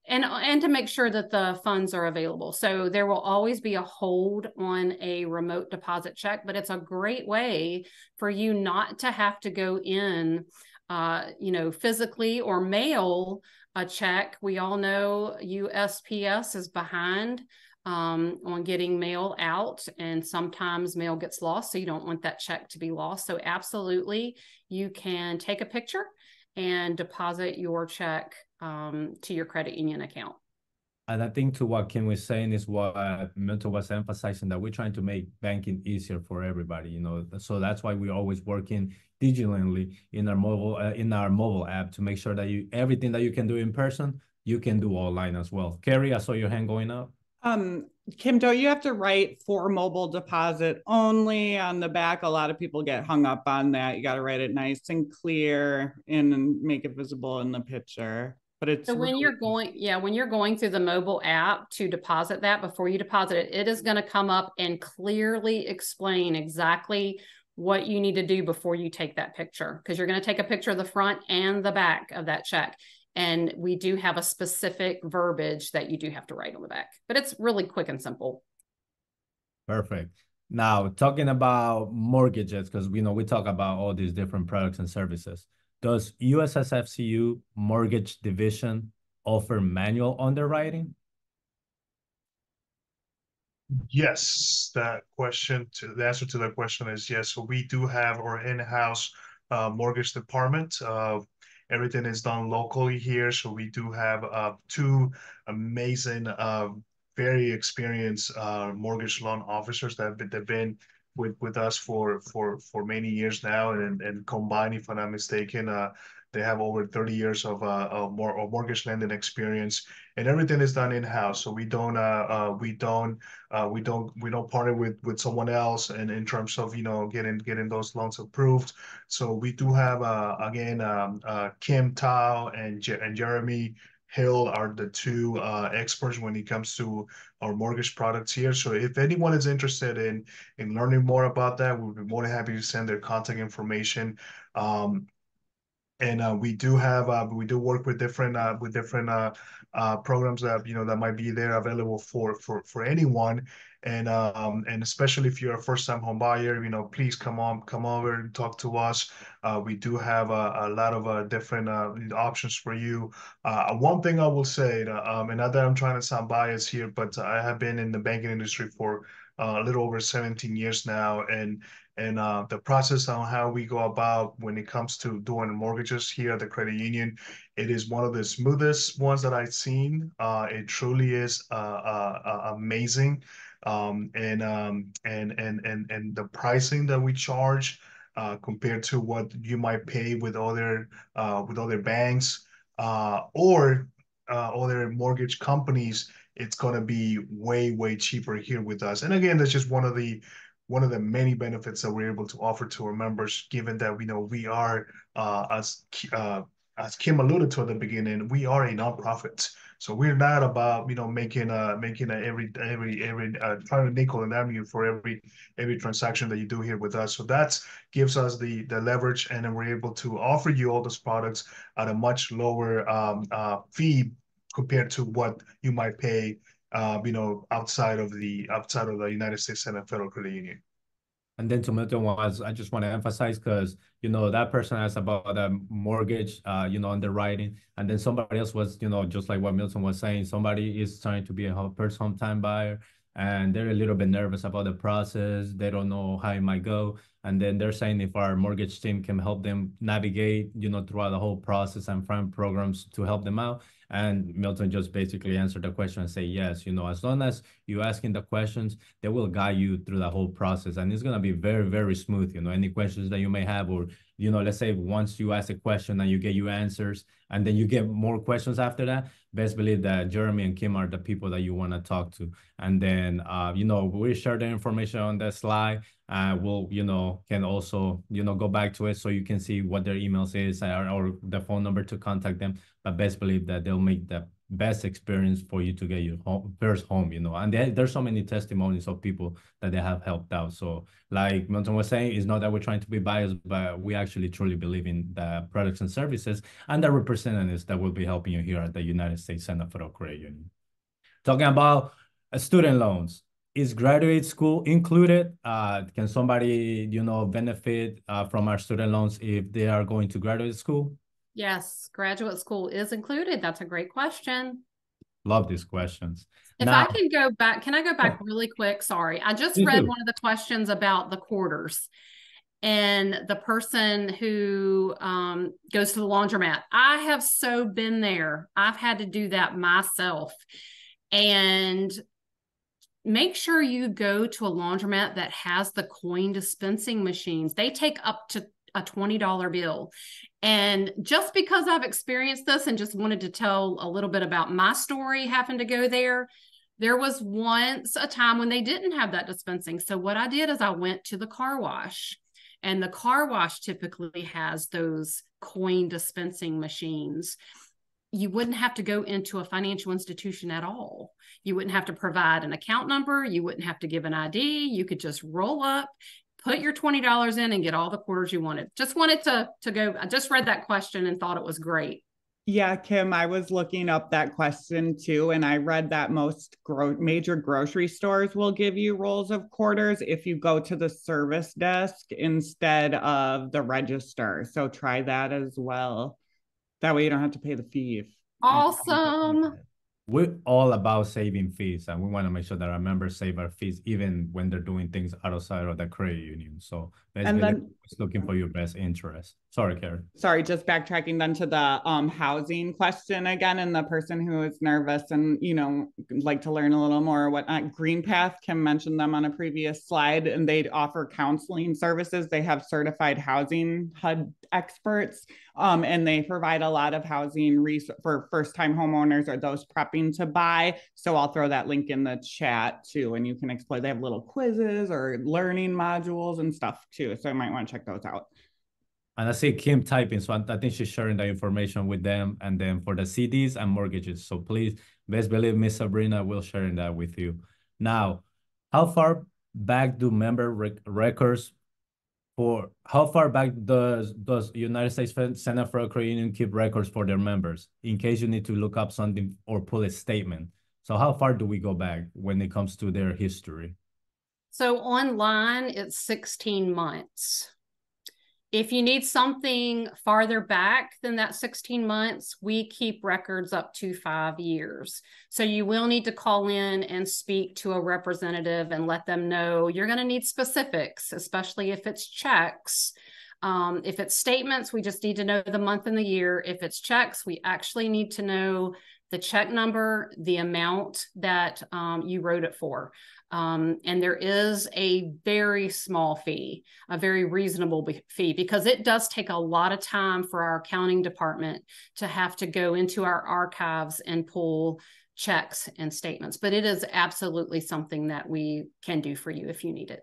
and to make sure that the funds are available. So there will always be a hold on a remote deposit check, but it's a great way for you not to have to go in, physically or mail a check. We all know USPS is behind on getting mail out, and sometimes mail gets lost, so you don't want that check to be lost. So absolutely, you can take a picture and deposit your check to your credit union account. And I think to what Kim was saying is what Milton was emphasizing, that we're trying to make banking easier for everybody, So that's why we're always working digitally in our mobile app to make sure that everything that you can do in person, you can do online as well. Carrie, I saw your hand going up. Kim, don't you have to write for mobile deposit only on the back? A lot of people get hung up on that. You got to write it nice and clear and make it visible in the picture. But it's so when you're going through the mobile app to deposit that, before you deposit it, it is going to come up and clearly explain exactly what you need to do before you take that picture, because you're going to take a picture of the front and the back of that check. And we do have a specific verbiage that you do have to write on the back, but it's really quick and simple. Perfect. Now, talking about mortgages, because we talk about all these different products and services. Does USSFCU Mortgage Division offer manual underwriting? Yes, the answer to that question is yes. So we do have our in-house mortgage department. Everything is done locally here. So we do have two amazing, very experienced mortgage loan officers that have been with us for many years now, and combined, if I'm not mistaken, they have over 30 years of mortgage lending experience, and everything is done in-house. So we don't partner with someone else, and in terms of getting those loans approved. So we do have again Kim Tao and Jeremy Hill are the two experts when it comes to our mortgage products here. So if anyone is interested in learning more about that, we'll be more than happy to send their contact information. And we do work with different programs that that might be there available for anyone, and especially if you're a first-time home buyer, please come over and talk to us. We do have a lot of different options for you. One thing I will say, and not that I'm trying to sound biased here, but I have been in the banking industry for a little over 17 years now, and the process on how we go about when it comes to doing mortgages here at the credit union, it is one of the smoothest ones that I've seen. It truly is amazing, and the pricing that we charge compared to what you might pay with other banks or other mortgage companies, it's going to be way cheaper here with us. And again, that's just one of the many benefits that we're able to offer to our members, given that we are, as Kim alluded to at the beginning, we are a nonprofit. So we're not about making every trying to nickel and dime you for every transaction that you do here with us. So that gives us the leverage, and then we're able to offer you all those products at a much lower fee compared to what you might pay outside of the United States Senate Federal Credit Union. And then to Milton was, I just want to emphasize, because that person asked about a mortgage, underwriting, and then somebody else was, just like what Milton was saying, somebody is trying to be a first home time buyer, and they're a little bit nervous about the process. They don't know how it might go, and then they're saying if our mortgage team can help them navigate, throughout the whole process and find programs to help them out. And Milton just basically answered the question and say, yes, as long as you asking the questions, they will guide you through the whole process. And it's going to be very smooth. Any questions that you may have, or, let's say once you ask a question and you get your answers, and then you get more questions after that, best believe that Jeremy and Kim are the people that you want to talk to. And then, we share the information on that slide. We'll, can also, go back to it so you can see what their emails is, or the phone number to contact them. But best believe that they'll make the best experience for you to get your first home, and there's so many testimonies of people that they have helped out. So like Milton was saying, it's not that we're trying to be biased, but we actually truly believe in the products and services and the representatives that will be helping you here at the United States Senate Federal Credit Union. Talking about student loans, is graduate school included? Can somebody, benefit from our student loans if they are going to graduate school? Yes, graduate school is included. That's a great question. Love these questions. If I can go back, can I go back really quick? Sorry. I just read one of the questions about the quarters and the person who goes to the laundromat. I have so been there. I've had to do that myself. And make sure you go to a laundromat that has the coin dispensing machines. They take up to a $20 bill. And just because I've experienced this and just wanted to tell a little bit about my story having to go there, there was once a time when they didn't have that dispensing. So what I did is I went to the car wash, and the car wash typically has those coin dispensing machines. You wouldn't have to go into a financial institution at all. You wouldn't have to provide an account number. You wouldn't have to give an ID. You could just roll up, put your $20 in, and get all the quarters you wanted. Just wanted to go. I just read that question and thought it was great. Yeah, Kim, I was looking up that question too, and I read that most major grocery stores will give you rolls of quarters if you go to the service desk instead of the register. So try that as well. That way you don't have to pay the fee. Awesome. We're all about saving fees, and we want to make sure that our members save our fees even when they're doing things outside of the credit union. So And basically, then it's looking for your best interest. Sorry, Karen. sorry, just backtracking then to the housing question again, and the person who is nervous and like to learn a little more whatnot. Green Path, Kim mentioned them on a previous slide, and they offer counseling services. They have certified housing HUD experts, and they provide a lot of housing for first-time homeowners or those prepping to buy. So I'll throw that link in the chat too, and you can explore. They have little quizzes or learning modules and stuff too. So I might want to check those out. And I see Kim typing, so I think she's sharing that information with them. And then for the CDs and mortgages. So please, best believe Miss Sabrina will sharing that with you. Now, how far back do member records for how far back does United States Center for Credit Union keep records for their members in case you need to look up something or pull a statement? So how far do we go back when it comes to their history? So online, it's 16 months. If you need something farther back than that 16 months, we keep records up to 5 years. So you will need to call in and speak to a representative and let them know you're going to need specifics, especially if it's checks. If it's statements, we just need to know the month and the year. If it's checks, we actually need to know the check number, the amount that you wrote it for. And there is a very small fee, a very reasonable fee, because it does take a lot of time for our accounting department to have to go into our archives and pull checks and statements. But it is absolutely something that we can do for you if you need it.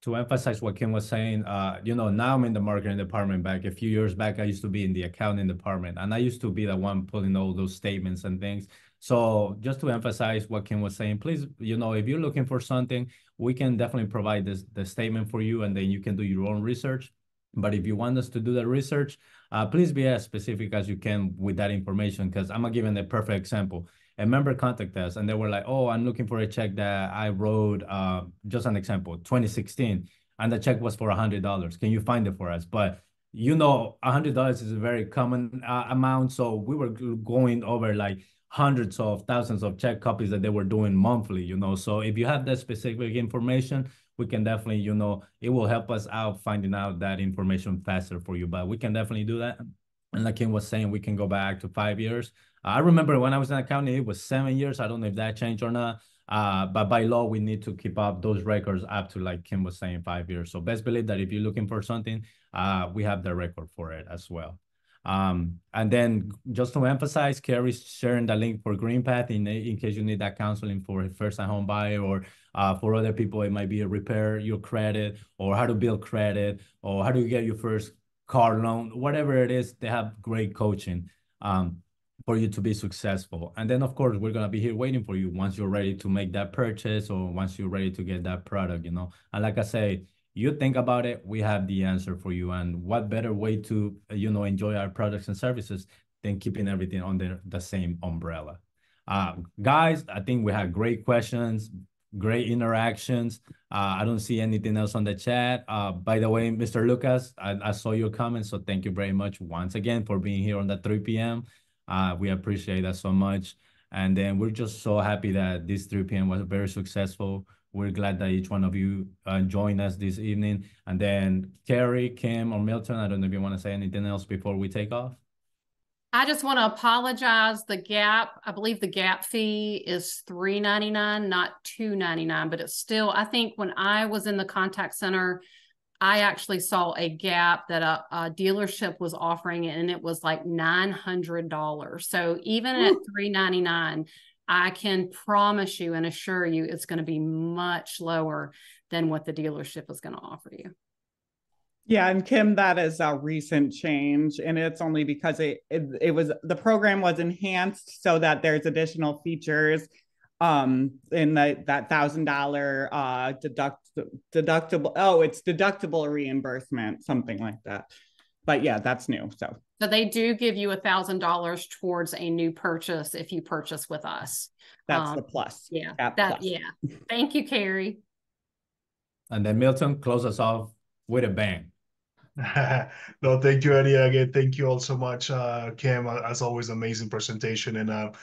To emphasize what Kim was saying, now I'm in the marketing department. Back a few years back, I used to be in the accounting department, and I used to be the one pulling all those statements and things. So just to emphasize what Kim was saying, please, if you're looking for something, we can definitely provide the statement for you, and then you can do your own research. But if you want us to do the research, please be as specific as you can with that information, because I'm giving a perfect example. A member contacted us and they were like, oh, I'm looking for a check that I wrote, just an example, 2016, and the check was for $100. Can you find it for us? But $100 is a very common amount. So we were going over like hundreds of thousands of check copies that they were doing monthly, So if you have that specific information, we can definitely, it will help us out finding out that information faster for you, but we can definitely do that. And like Kim was saying, we can go back to 5 years. I remember when I was in accounting, it was 7 years. I don't know if that changed or not. But by law, we need to keep up those records up to, like Kim was saying, 5 years. So best believe that if you're looking for something, we have the record for it as well. And then just to emphasize, Carrie's sharing the link for Green Path in case you need that counseling for a first-time home buyer, or for other people, it might be a repair your credit, or how to build credit, or how to get your first car loan, whatever it is. They have great coaching for you to be successful. And then, of course, we're going to be here waiting for you once you're ready to make that purchase, or once you're ready to get that product, And like I say, you think about it, we have the answer for you. And what better way to, enjoy our products and services than keeping everything under the same umbrella. Guys, I think we had great questions, great interactions. I don't see anything else on the chat. By the way, Mr. Lucas, I saw your comments, so thank you very much once again for being here on the 3 p.m. We appreciate that so much. And then we're just so happy that this 3 p.m. was very successful. We're glad that each one of you joined us this evening. And then Carrie, Kim, or Milton, I don't know if you want to say anything else before we take off. I just want to apologize. The gap, I believe the gap fee is $3.99, not $2.99, but it's still, I think when I was in the contact center, I actually saw a gap that a dealership was offering, and it was like $900. So even at $3.99, I can promise you and assure you it's going to be much lower than what the dealership is going to offer you. Yeah, and Kim, that is a recent change, and it's only because it was, the program was enhanced so that there's additional features in that $1,000 deductible. Oh, it's deductible reimbursement, something like that. but yeah, that's new. So they do give you $1,000 towards a new purchase if you purchase with us. that's the plus. Yeah, plus. Yeah. Thank you, Carrie. And then Milton, close us off with a bang. No, thank you, Eddie. Again, thank you all so much, Cam. As always, amazing presentation, and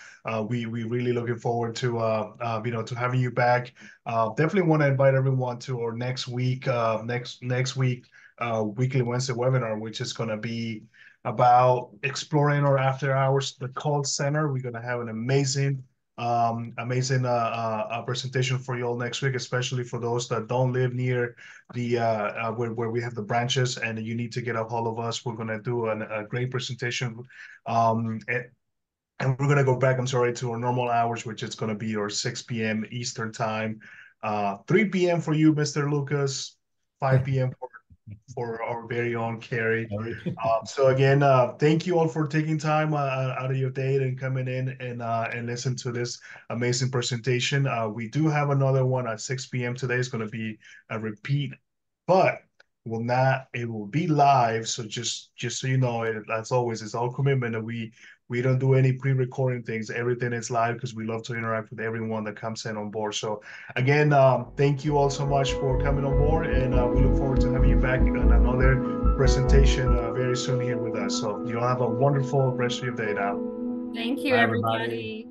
we really looking forward to to having you back. Definitely want to invite everyone to our next week, next week, weekly Wednesday webinar, which is going to be about exploring our after hours, the call center. We're going to have an amazing presentation for you all next week, especially for those that don't live near the where we have the branches and you need to get a hold of us. We're going to do a great presentation, and we're going to go back, I'm sorry, to our normal hours, which is going to be our 6 p.m. Eastern time, 3 p.m. for you, Mr. Lucas, 5 p.m. for our very own Carrie. So again, thank you all for taking time out of your day and coming in and listen to this amazing presentation. We do have another one at 6 p.m. today. It's going to be a repeat, but it will be live. So just so you know, as always, it's all commitment, and we don't do any pre-recording things. Everything is live because we love to interact with everyone that comes in on board. So again, thank you all so much for coming on board, and we look forward to having you back on another presentation very soon here with us. So you all have a wonderful rest of your day now. Thank you, Bye, everybody. everybody.